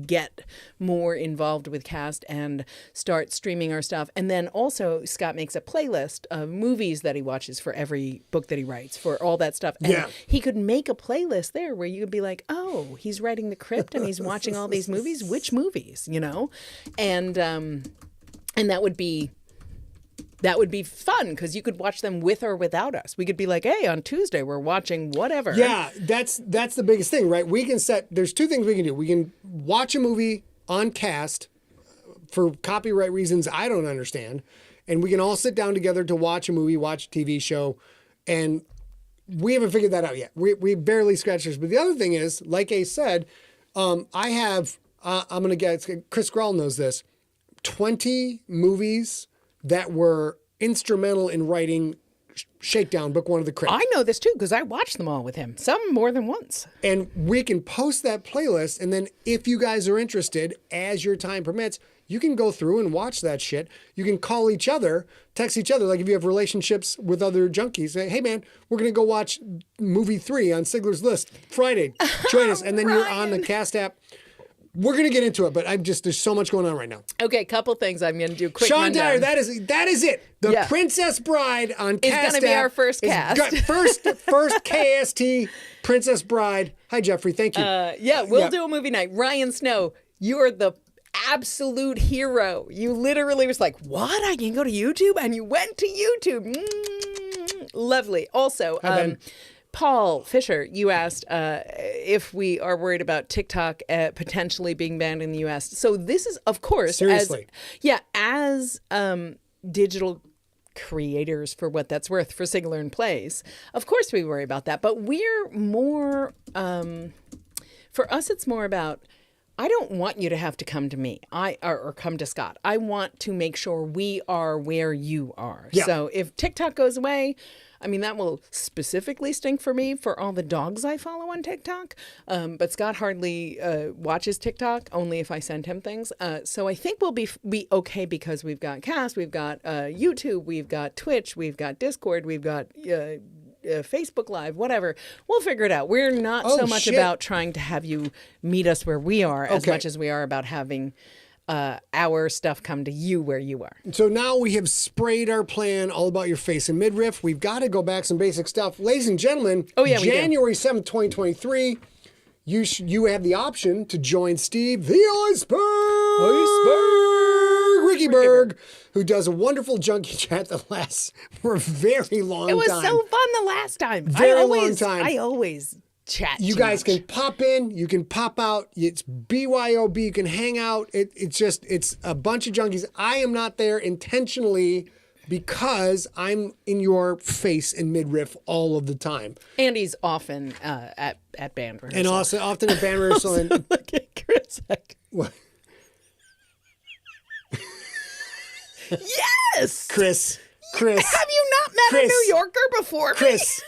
get more involved with Cast and start streaming our stuff. And then also Scott makes a playlist of movies that he watches for every book that he writes, for all that stuff. And he could make a playlist there where you could be like, oh, he's writing The Crypt and he's watching all these movies. Which movies, And that would be fun because you could watch them with or without us. We could be like, hey, on Tuesday, we're watching whatever. Yeah, that's the biggest thing, right? We can there's two things we can do. We can watch a movie on Cast for copyright reasons I don't understand. And we can all sit down together to watch a movie, watch a TV show, and we haven't figured that out yet. We barely scratched this. But the other thing is, like Ace said, I have, I'm going to guess, Chris Grohl knows this, 20 movies that were instrumental in writing Shakedown, Book One of the Crypt. I know this too because I watched them all with him, some more than once. And we can post that playlist, and then if you guys are interested, as your time permits, you can go through and watch that shit. You can call each other, text each other, like if you have relationships with other junkies, say, hey man, we're going to go watch movie 3 on Sigler's List Friday. Join us. And then you're on the Cast app. We're going to get into it, but there's so much going on right now. Okay, couple things I'm going to do. Quick Sean rundown. Dyer, that is it. The Princess Bride on Cast app. It's going to be our first cast. First KST Princess Bride. Hi, Jeffrey. Thank you. We'll do a movie night. Ryan Snow, you're the absolute hero. You literally was like, what? I can go to YouTube? And you went to YouTube. Lovely. Also, Paul Fisher, you asked if we are worried about TikTok potentially being banned in the U.S. So this is, of course, seriously, as digital creators, for what that's worth, for Sigler and Plays, of course we worry about that. But we're more, for us, it's more about, I don't want you to have to come to me or come to Scott. I want to make sure we are where you are. Yeah. So if TikTok goes away, I mean, that will specifically stink for me for all the dogs I follow on TikTok. But Scott hardly watches TikTok, only if I send him things. So I think we'll be okay because we've got Cast, we've got YouTube, we've got Twitch, we've got Discord, we've got Facebook Live, whatever. We'll figure it out. We're not so much about trying to have you meet us where we are as much as we are about having our stuff come to you where you are. So now we have sprayed our plan all about your face and midriff. We've got to go back some basic stuff. Ladies and gentlemen, January 7th, 2023, you have the option to join Steve, the Iceberg Ricky Berg, who does a wonderful junkie chat that lasts for a very long time. It was so fun the last time. Long time. I always chat. You guys can pop in, you can pop out. It's BYOB. You can hang out. It's a bunch of junkies. I am not there intentionally because I'm in your face and midriff all of the time. And he's often at band rehearsal. And also often at band rehearsal. Also, and look at Chris. What? Yes, Chris. Have you not met a New Yorker before, Chris?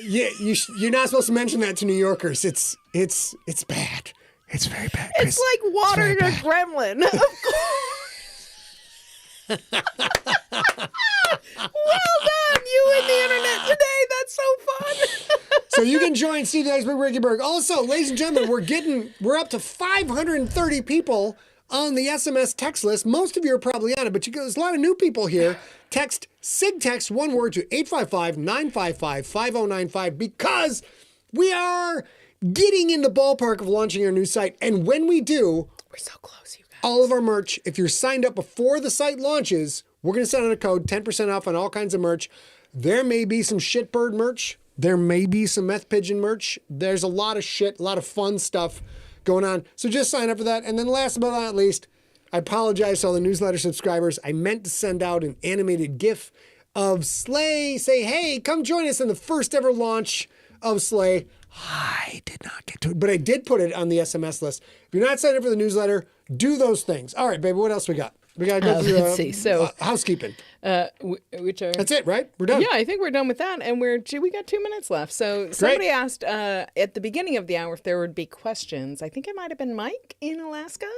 You're not supposed to mention that to New Yorkers. It's bad. It's very bad, Chris. It's like water to a gremlin. Of course. Well done, you and the internet today. That's so fun. So you can join Steve the Iceberg Ricky Berg. Also, ladies and gentlemen, we're up to 530 people on the SMS text list. Most of you are probably on it, but there's a lot of new people here. Text SIGTEXT one word to 855-955-5095 because we are getting in the ballpark of launching our new site. And when we do, we're so close, you guys. All of our merch, if you're signed up before the site launches, we're going to send out a code, 10% off on all kinds of merch. There may be some shitbird merch. There may be some meth pigeon merch. There's a lot of shit, a lot of fun stuff going on. So just sign up for that. And then last but not least, I apologize to all the newsletter subscribers. I meant to send out an animated GIF of Slay. Say, hey, come join us in the first ever launch of Slay. I did not get to it, but I did put it on the SMS list. If you're not signed up for the newsletter, do those things. All right, baby, what else we got? We got to go through let's see. So, housekeeping. Which are... That's it, right? We're done. Yeah, I think we're done with that. And we got 2 minutes left. So somebody asked at the beginning of the hour if there would be questions. I think it might have been Mike in Alaska.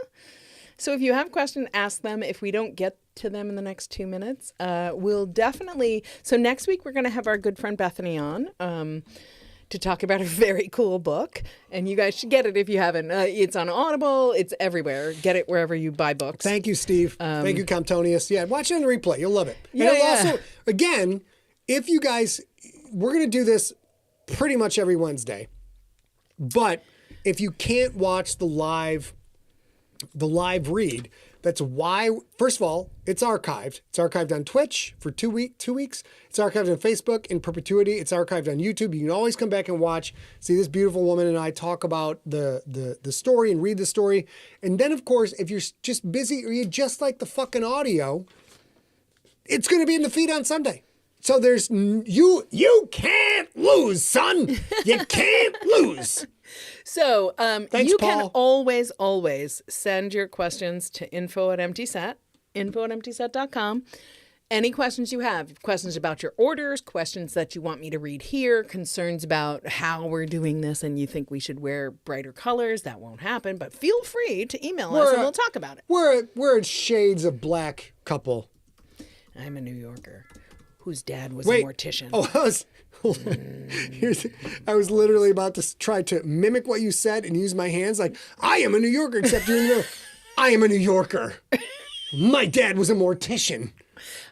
So if you have questions, ask them. If we don't get to them in the next 2 minutes, we'll definitely... So next week, we're going to have our good friend Bethany on to talk about a very cool book. And you guys should get it if you haven't. It's on Audible. It's everywhere. Get it wherever you buy books. Thank you, Steve. Thank you, Comptonius. Yeah, watch it on the replay. You'll love it. Yeah, and also, again, if you guys... We're going to do this pretty much every Wednesday. But if you can't watch the live read, That's why, first of all, it's archived. It's archived on Twitch for 2 weeks. It's archived on Facebook in perpetuity. It's archived on YouTube. You can always come back and watch, see this beautiful woman and I talk about the story and read the story. And then, of course, if you're just busy or you just like the fucking audio, it's going to be in the feed on Sunday. So there's, you can't lose, son. You can't lose. So Thanks, you Paul. can always send your questions to info@emptysat.com. Any questions you have, questions about your orders, questions that you want me to read here, concerns about how we're doing this and you think we should wear brighter colors, that won't happen. But feel free to email us and we'll talk about it. We're a shades of black couple. I'm a New Yorker whose dad was a mortician. Oh, I was literally about to try to mimic what you said and use my hands like, I am a New Yorker, except you're in the middle. I am a New Yorker. My dad was a mortician.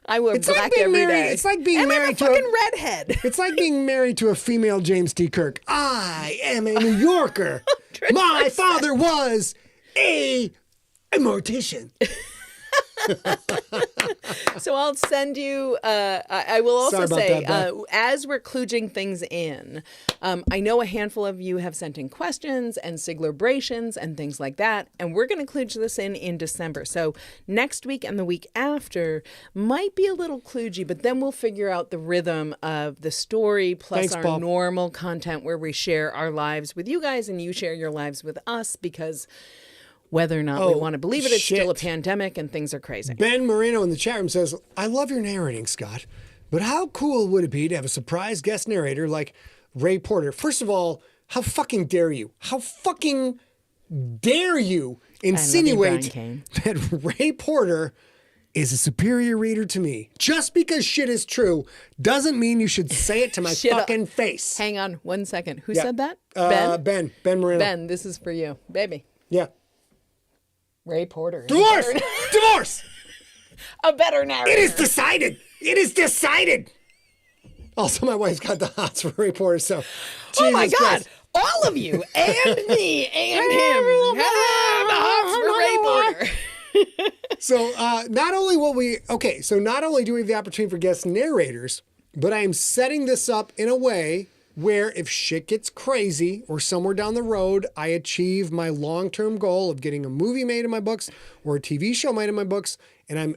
I wear black every day. It's like being married to a fucking redhead. It's like being married to a female James T. Kirk. I am a New Yorker. My father was a mortician. So I'll send you, I will also say, as we're kludging things in, I know a handful of you have sent in questions and siglabrations and things like that, and we're going to kludge this in December. So next week and the week after might be a little kludgy, but then we'll figure out the rhythm of the story plus our normal content where we share our lives with you guys and you share your lives with us, because whether or not we want to believe it, it's still a pandemic and things are crazy. Ben Moreno in the chat room says, I love your narrating, Scott, but how cool would it be to have a surprise guest narrator like Ray Porter? First of all, how fucking dare you? How fucking dare you insinuate that Ray Porter is a superior reader to me? Just because shit is true doesn't mean you should say it to my fucking face. Hang on 1 second. Who said that? Ben? Ben Moreno. Ben, this is for you. Baby. Yeah. Ray Porter. Divorce! Divorce! A better narrator. It is decided. It is decided. Also, my wife's got the hots for Ray Porter, so oh my God. Christ. All of you and me and him have the hots for Ray Porter. So not only do we have the opportunity for guest narrators, but I am setting this up in a way where if shit gets crazy or somewhere down the road, I achieve my long-term goal of getting a movie made in my books or a TV show made in my books, and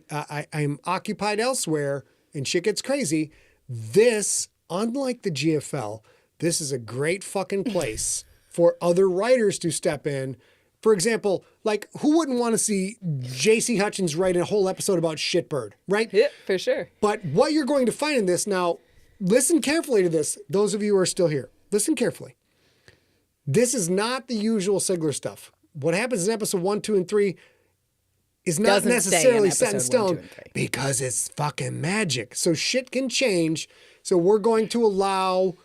I'm occupied elsewhere and shit gets crazy, this, unlike the GFL, this is a great fucking place for other writers to step in. For example, like, who wouldn't want to see J.C. Hutchins write a whole episode about Shitbird, right? Yeah, for sure. But what you're going to find in this now, listen carefully to this. Those of you who are still here, listen carefully. This is not the usual Sigler stuff. What happens in episode 1, 2, and 3 is not necessarily set in stone because it's fucking magic. So shit can change. So we're going to allow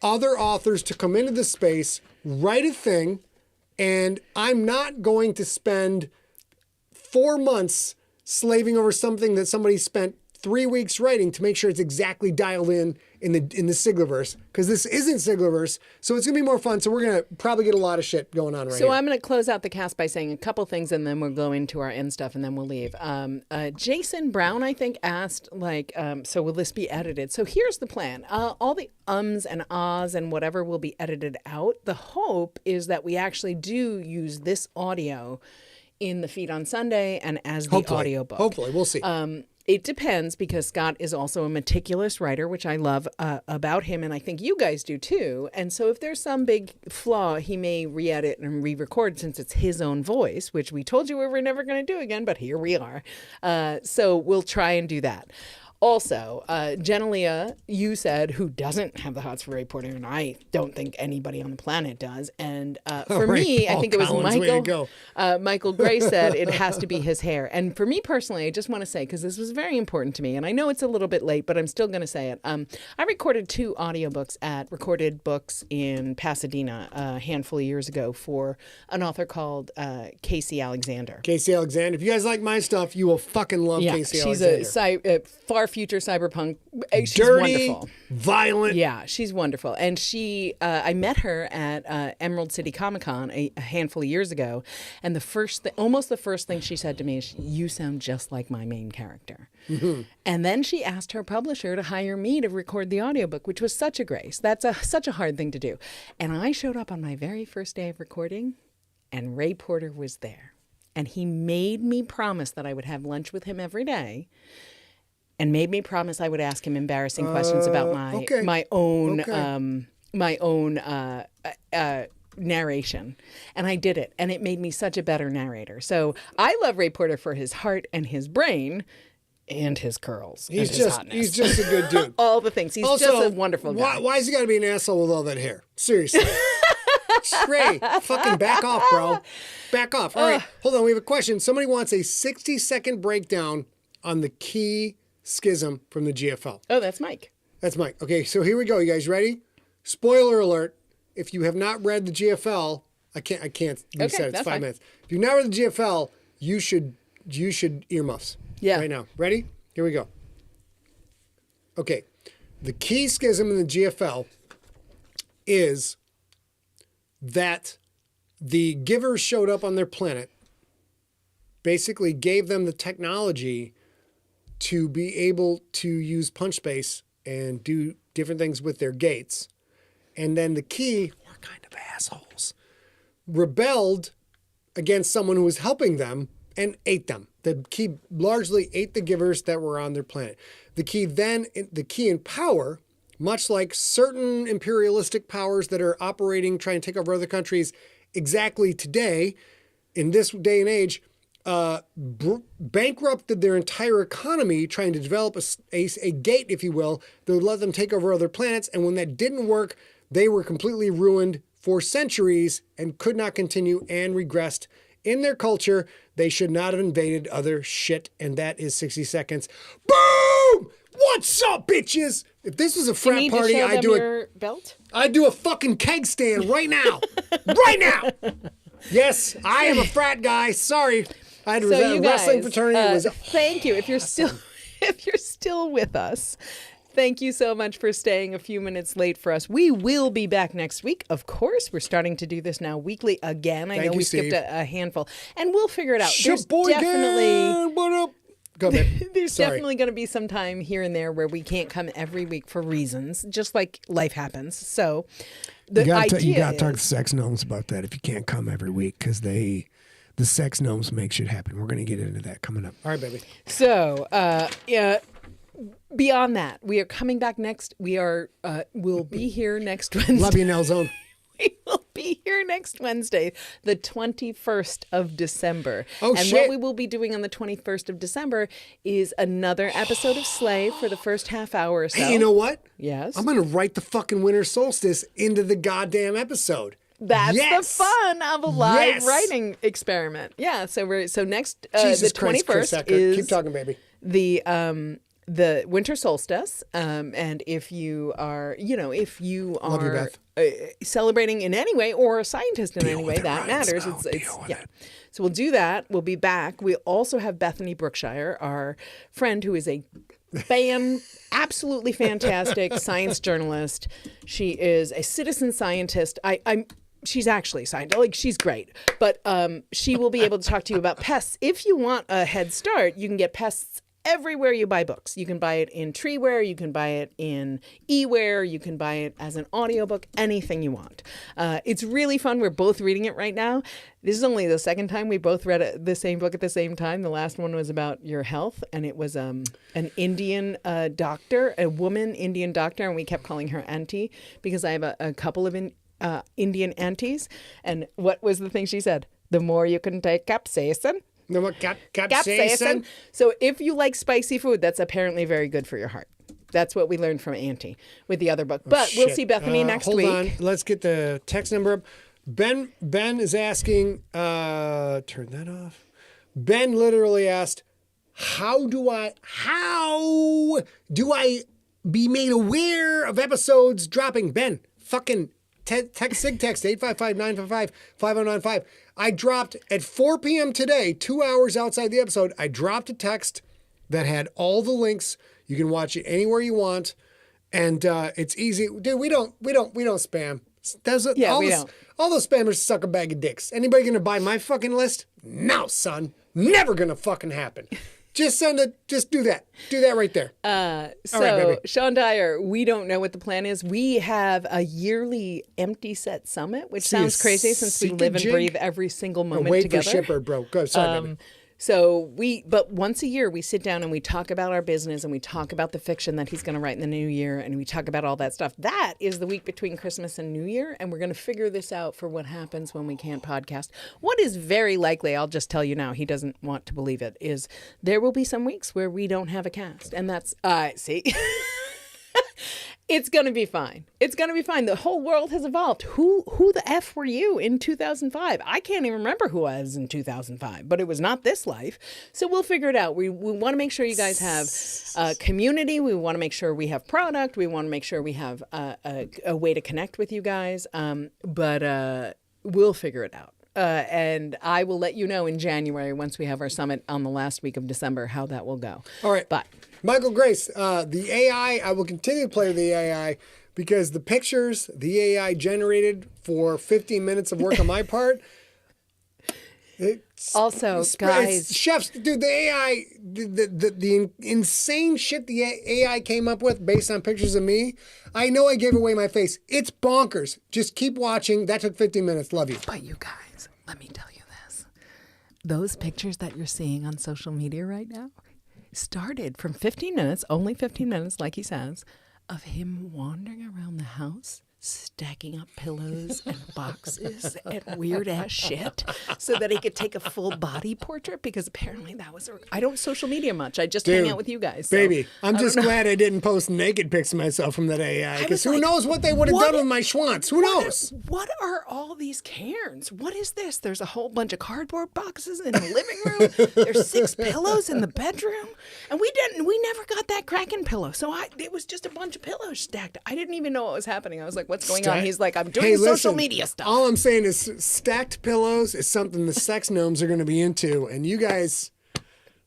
other authors to come into the space, write a thing, and I'm not going to spend 4 months slaving over something that somebody spent 3 weeks writing to make sure it's exactly dialed in the Siglerverse, because this isn't Siglerverse, so it's gonna be more fun. So we're gonna probably get a lot of shit going on right here. So I'm gonna close out the cast by saying a couple things, and then we'll go into our end stuff, and then we'll leave. Jason Brown, I think, asked so will this be edited? So here's the plan. All the ums and ahs and whatever will be edited out. The hope is that we actually do use this audio in the feed on Sunday and as the audiobook. Hopefully, we'll see. It depends, because Scott is also a meticulous writer, which I love about him, and I think you guys do too. And so if there's some big flaw, he may re-edit and re-record, since it's his own voice, which we told you we were never going to do again, but here we are. So we'll try and do that. Also, Genelia, you said, who doesn't have the hots for Ray Porter, and I don't think anybody on the planet does. And for me, I think it was Michael Gray said it has to be his hair. And for me personally, I just want to say, because this was very important to me, and I know it's a little bit late, but I'm still going to say it. I recorded 2 audiobooks at Recorded Books in Pasadena a handful of years ago for an author called Casey Alexander. Casey Alexander. If you guys like my stuff, you will fucking love Casey Alexander. She's a far future cyberpunk. She's Dirty, wonderful. violent. Yeah, she's wonderful. And I met her at Emerald City Comic Con a handful of years ago. And almost the first thing she said to me is, "You sound just like my main character." Mm-hmm. And then she asked her publisher to hire me to record the audiobook, which was such a grace. That's such a hard thing to do. And I showed up on my very first day of recording, and Ray Porter was there. And he made me promise that I would have lunch with him every day, and made me promise I would ask him embarrassing questions about my own narration. And I did it, and it made me such a better narrator. So I love Ray Porter for his heart and his brain and his curls. He's just a good dude. All the things. He's also, just a wonderful guy. Why has he got to be an asshole with all that hair? Seriously. Ray, fucking back off, bro. Back off. All right, hold on. We have a question. Somebody wants a 60-second breakdown on the key schism from the GFL. Oh, that's Mike. That's Mike. Okay, so here we go. You guys ready? Spoiler alert. If you have not read the GFL, I can't reset. It's 5 minutes. If you've not read the GFL, you should earmuffs. Yeah. Right now. Ready? Here we go. Okay. The key schism in the GFL is that the givers showed up on their planet, basically gave them the technology to be able to use punch space and do different things with their gates. And then the key, we're kind of assholes, rebelled against someone who was helping them and ate them. The key largely ate the givers that were on their planet. The key in power, much like certain imperialistic powers that are operating, trying to take over other countries exactly today, in this day and age, bankrupted their entire economy trying to develop a gate, if you will, that would let them take over other planets. And when that didn't work, they were completely ruined for centuries and could not continue and regressed in their culture. They should not have invaded other shit. And that is 60 seconds. Boom! What's up, bitches? If this was a frat party, I'd do your belt? I'd do a fucking keg stand right now. Right now. Yes, I am a frat guy. Sorry. I had a wrestling fraternity. Thank you. If you're still with us, thank you so much for staying a few minutes late for us. We will be back next week. Of course, we're starting to do this now weekly again. I know we skipped a handful, and we'll figure it out. There's definitely what up? Go ahead. There's definitely going to be some time here and there where we can't come every week for reasons, just like life happens. So you got to talk to sex gnomes about that if you can't come every week, because the sex gnomes make shit happen. We're going to get into that coming up. All right, baby. So, beyond that, we are coming back next. We'll be here next Wednesday. Love you, Nell Zone. We will be here next Wednesday, the 21st of December. Oh, and shit. what we will be doing on the 21st of December is another episode of Slave for the first half hour or so. Hey, you know what? Yes. I'm going to write the fucking winter solstice into the goddamn episode. That's the fun of a live writing experiment. Yeah. So next, Jesus the Christ, 21st Chris Eckert. is Keep talking, baby. The winter solstice, and if you are Love you, Beth. Celebrating in any way or a scientist in any way, that matters. So we'll do that. We'll be back. We also have Bethany Brookshire, our friend, who is a absolutely fantastic science journalist. She is a citizen scientist. She's actually scientist. Like, she's great. But she will be able to talk to you about pests. If you want a head start, you can get pests everywhere you buy books. You can buy it in Treeware, you can buy it in eWare, you can buy it as an audiobook, anything you want. It's really fun. We're both reading it right now. This is only the second time we both read the same book at the same time. The last one was about your health, and it was an Indian doctor, a woman Indian doctor, and we kept calling her auntie because I have a couple of Indian aunties. And what was the thing she said? The more you can take capsaicin. No more capsaicin. So if you like spicy food, that's apparently very good for your heart. That's what we learned from Auntie with the other book. But we'll see Bethany next week. Hold on. Let's get the text number up. Ben is asking, turn that off. Ben literally asked, how do I be made aware of episodes dropping? Ben, fucking text 855-955-5095. I dropped at 4 p.m. today, 2 hours outside the episode. I dropped a text that had all the links. You can watch it anywhere you want, and it's easy. Dude, we don't spam. All those spammers suck a bag of dicks. Anybody gonna buy my fucking list? No, son. Never gonna fucking happen. Just do that. Do that right there. So, right, Sean Dyer, we don't know what the plan is. We have a yearly empty set summit, which sounds crazy since we live and breathe every single moment together. Wait for shipper, bro. Go, sorry, baby. But once a year we sit down and we talk about our business and we talk about the fiction that he's going to write in the new year and we talk about all that stuff. That is the week between Christmas and New Year, and we're going to figure this out for what happens when we can't podcast. What is very likely, I'll just tell you now, he doesn't want to believe it, is there will be some weeks where we don't have a cast, and that's see. It's going to be fine. It's going to be fine. The whole world has evolved. Who the F were you in 2005? I can't even remember who I was in 2005, but it was not this life. So we'll figure it out. We want to make sure you guys have community. We want to make sure we have product. We want to make sure we have a way to connect with you guys. But we'll figure it out. And I will let you know in January, once we have our summit on the last week of December, how that will go. All right. But Michael Grace, the AI, I will continue to play with the AI because the pictures the AI generated for 15 minutes of work on my part. Also, guys, chefs, dude, the AI, the insane shit the AI came up with based on pictures of me. I know I gave away my face. It's bonkers. Just keep watching. That took 15 minutes. Love you. But you guys, let me tell you this. Those pictures that you're seeing on social media right now started from 15 minutes, only 15 minutes, like he says, of him wandering around the house, stacking up pillows and boxes and weird ass shit so that he could take a full body portrait, because apparently that was I don't social media much. I just hang out with you guys. So baby, I'm just glad I didn't post naked pics of myself from that AI, because who knows what they would have done with my schwanz? Who knows? What are all these cairns? What is this? There's a whole bunch of cardboard boxes in the living room. There's 6 pillows in the bedroom. And we never got that Kraken pillow. So it was just a bunch of pillows stacked. I didn't even know what was happening. I was like, what's going on? He's like, I'm doing social media stuff. All I'm saying is stacked pillows is something the sex gnomes are going to be into. And you guys,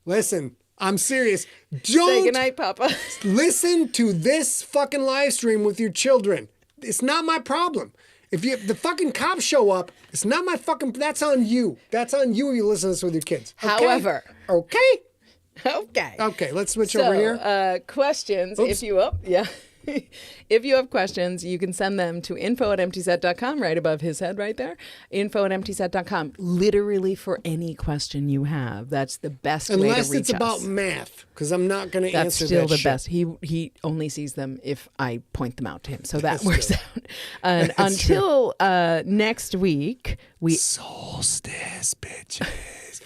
listen, I'm serious. Don't say goodnight, Papa. Listen to this fucking live stream with your children. It's not my problem. If the fucking cops show up, it's not my fucking, that's on you. That's on you if you listen to this with your kids. Okay? However. Okay? Okay, let's switch over here. Questions, if you have questions, you can send them to info@emptyset.com, right above his head right there. info@emptyset.com. Literally for any question you have. That's the best way to reach us. Unless it's about math, because I'm not going to answer that That's still the shit. best. He only sees them if I point them out to him. So that works out. And until next week, Solstice, bitches.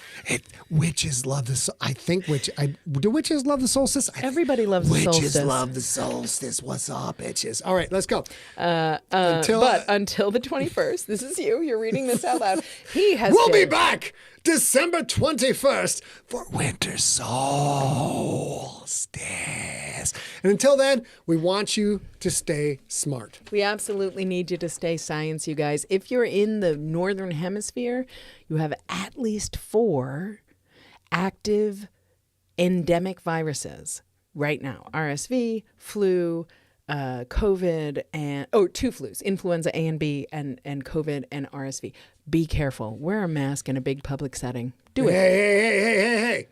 Witches love the. I think do witches love the solstice? Everybody loves the solstice. Witches love the solstice. What's up, bitches? All right, let's go. Until the 21st, this is you. You're reading this out loud. We'll be back December 21st for winter solstice. And until then, we want you to stay smart. We absolutely need you to stay science, you guys. If you're in the northern hemisphere, you have at least 4 active endemic viruses right now. RSV, flu, COVID, and 2 flus, influenza A and B, and COVID and RSV. Be careful. Wear a mask in a big public setting. Do it. Hey.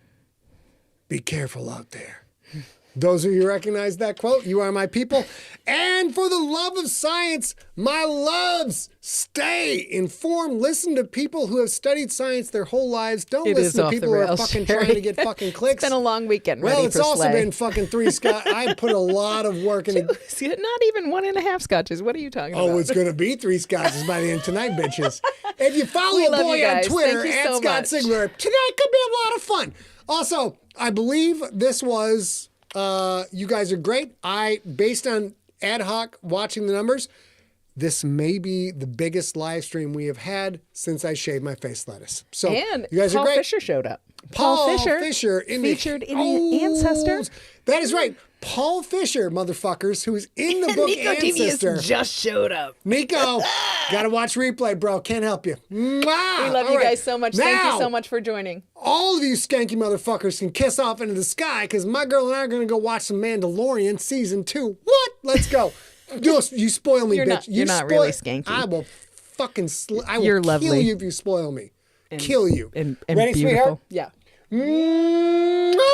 Be careful out there. Those of you who recognize that quote, you are my people. And for the love of science, my loves, stay informed. Listen to people who have studied science their whole lives. Don't listen to people who are fucking trying to get fucking clicks. It's been a long weekend. Well, it's also been fucking 3 scotch. I put a lot of work into not even 1.5 scotches. What are you talking about? Oh, it's going to be 3 scotches by the end of tonight, bitches. If you follow a boy on Twitter, @Scott Sigler, tonight could be a lot of fun. Also, I believe this was... you guys are great. Based on ad hoc watching the numbers, this may be the biggest live stream we have had since I shaved my face lettuce. So and you guys Paul are great. Fisher showed up. Paul Fisher featured in Ancestor. That is right. Paul Fisher, motherfuckers, who's in the book Nico Ancestor. just showed up. Nico, gotta watch replay, bro. Can't help you. Mwah! We love you guys so much. Thank you so much for joining. all of you skanky motherfuckers can kiss off into the sky because my girl and I are going to go watch some Mandalorian season 2. What? Let's go. You spoil me, bitch. You're not really skanky. I will fucking I will You're kill lovely. you if you spoil me. Kill you. And Ready, beautiful. sweetheart? Yeah.